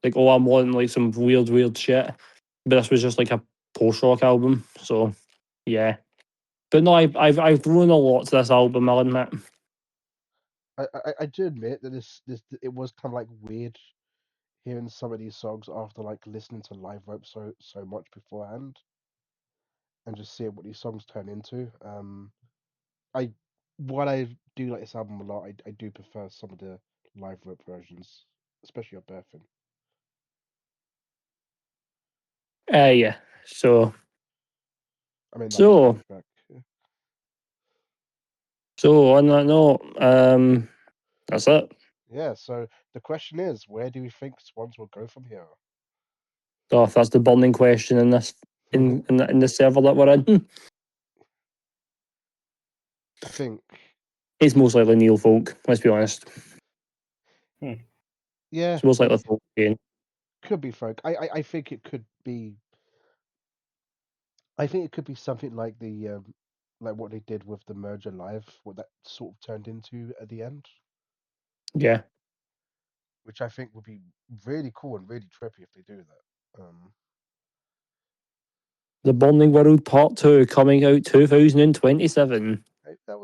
like, oh, I'm wanting like some weird shit. But this was just like a post rock album. So yeah. But no, I've grown a lot to this album, I'll admit. I do admit that this it was kind of like weird hearing some of these songs after like listening to Live Rope so much beforehand and just seeing what these songs turn into. I While I do like this album a lot, I do prefer some of the Live Rope versions, especially of Birthing. Yeah. So I mean that so track. Yeah. so on that note, that's it. Yeah, so the question is, where do we think Swans will go from here? So if that's the burning question in this in the server that we're in. I think, It's most likely Neil Folk, let's be honest. Hmm. yeah, It's most likely it Folk again. could be folk. I think it could be. I think it could be something like what they did with the merger live, what that sort of turned into at the end, Yeah. which I think would be really cool and really trippy if they do that. The Burning World Part 2 coming out 2027. That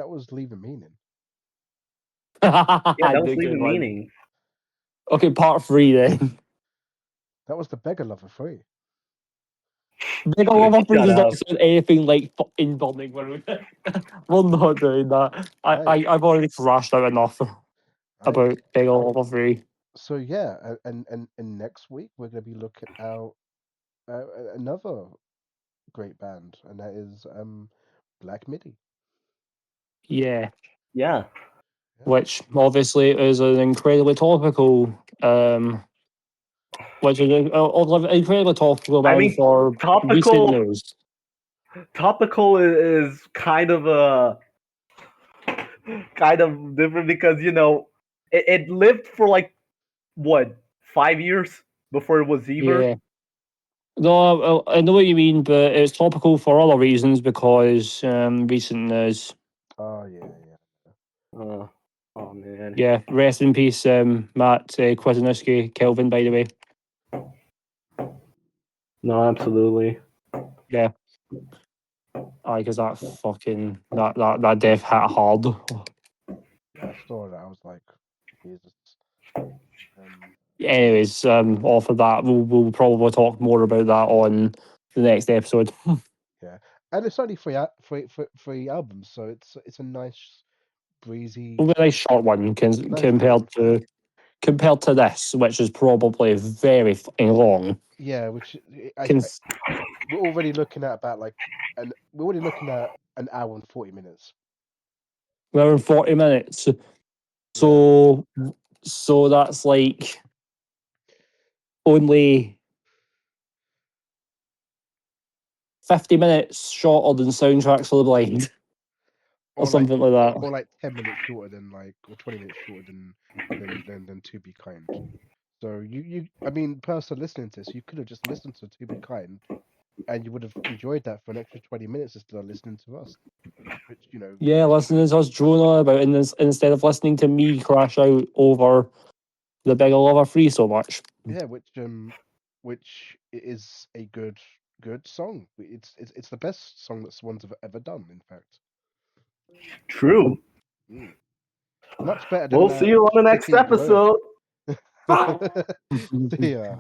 was Leave a Meaning. Yeah, that was The good leaving one. meaning. Okay, Part 3 then. That was the Beggar Lover 3. Big Lover 3 Shut does not up. sound anything like fucking Burning World. We're not doing that. Right, I've already thrashed out enough right. about Big Lover 3. So yeah, and next week we're going to be looking out another great band, and that is Black Midi. Yeah. Yeah. Yeah. Which obviously is an incredibly topical which is incredibly topical I man mean, for recent topical news. topical is kind of different because it lived for like what 5 years before it was either. Yeah. No, I know what you mean, but it's topical for other reasons because recent news. Oh yeah. Uh, oh man. Yeah, rest in peace, Matt Kwasniewski, Kelvin, by the way. No, absolutely. Yeah, because that death hit hard. I saw that. I was like, Jesus. Um, Anyways, off of that, we'll probably talk more about that on the next episode. yeah, and it's only three albums, so it's a nice breezy, A very short one nice breezy time. compared to this, which is probably very fucking long. Yeah, which Cons- we're already looking at about we're already looking at an hour and 40 minutes. Around 40 minutes. Yeah, So that's like only 50 minutes shorter than Soundtracks for the Blind or or like something like that. 10 minutes shorter than or 20 minutes shorter than To Be Kind. So I mean, person listening to this, you could have just listened to Be Kind, and you would have enjoyed that for an extra 20 minutes instead of listening to us, which Yeah, listening to us drone on about in this, instead of listening to me crash out over the Big Lover Free so much. yeah, which is a good song. It's the best song that Swans have ever done. In fact, True. mm. Much better than We'll see you on the next Sticking Glue. episode. See ya.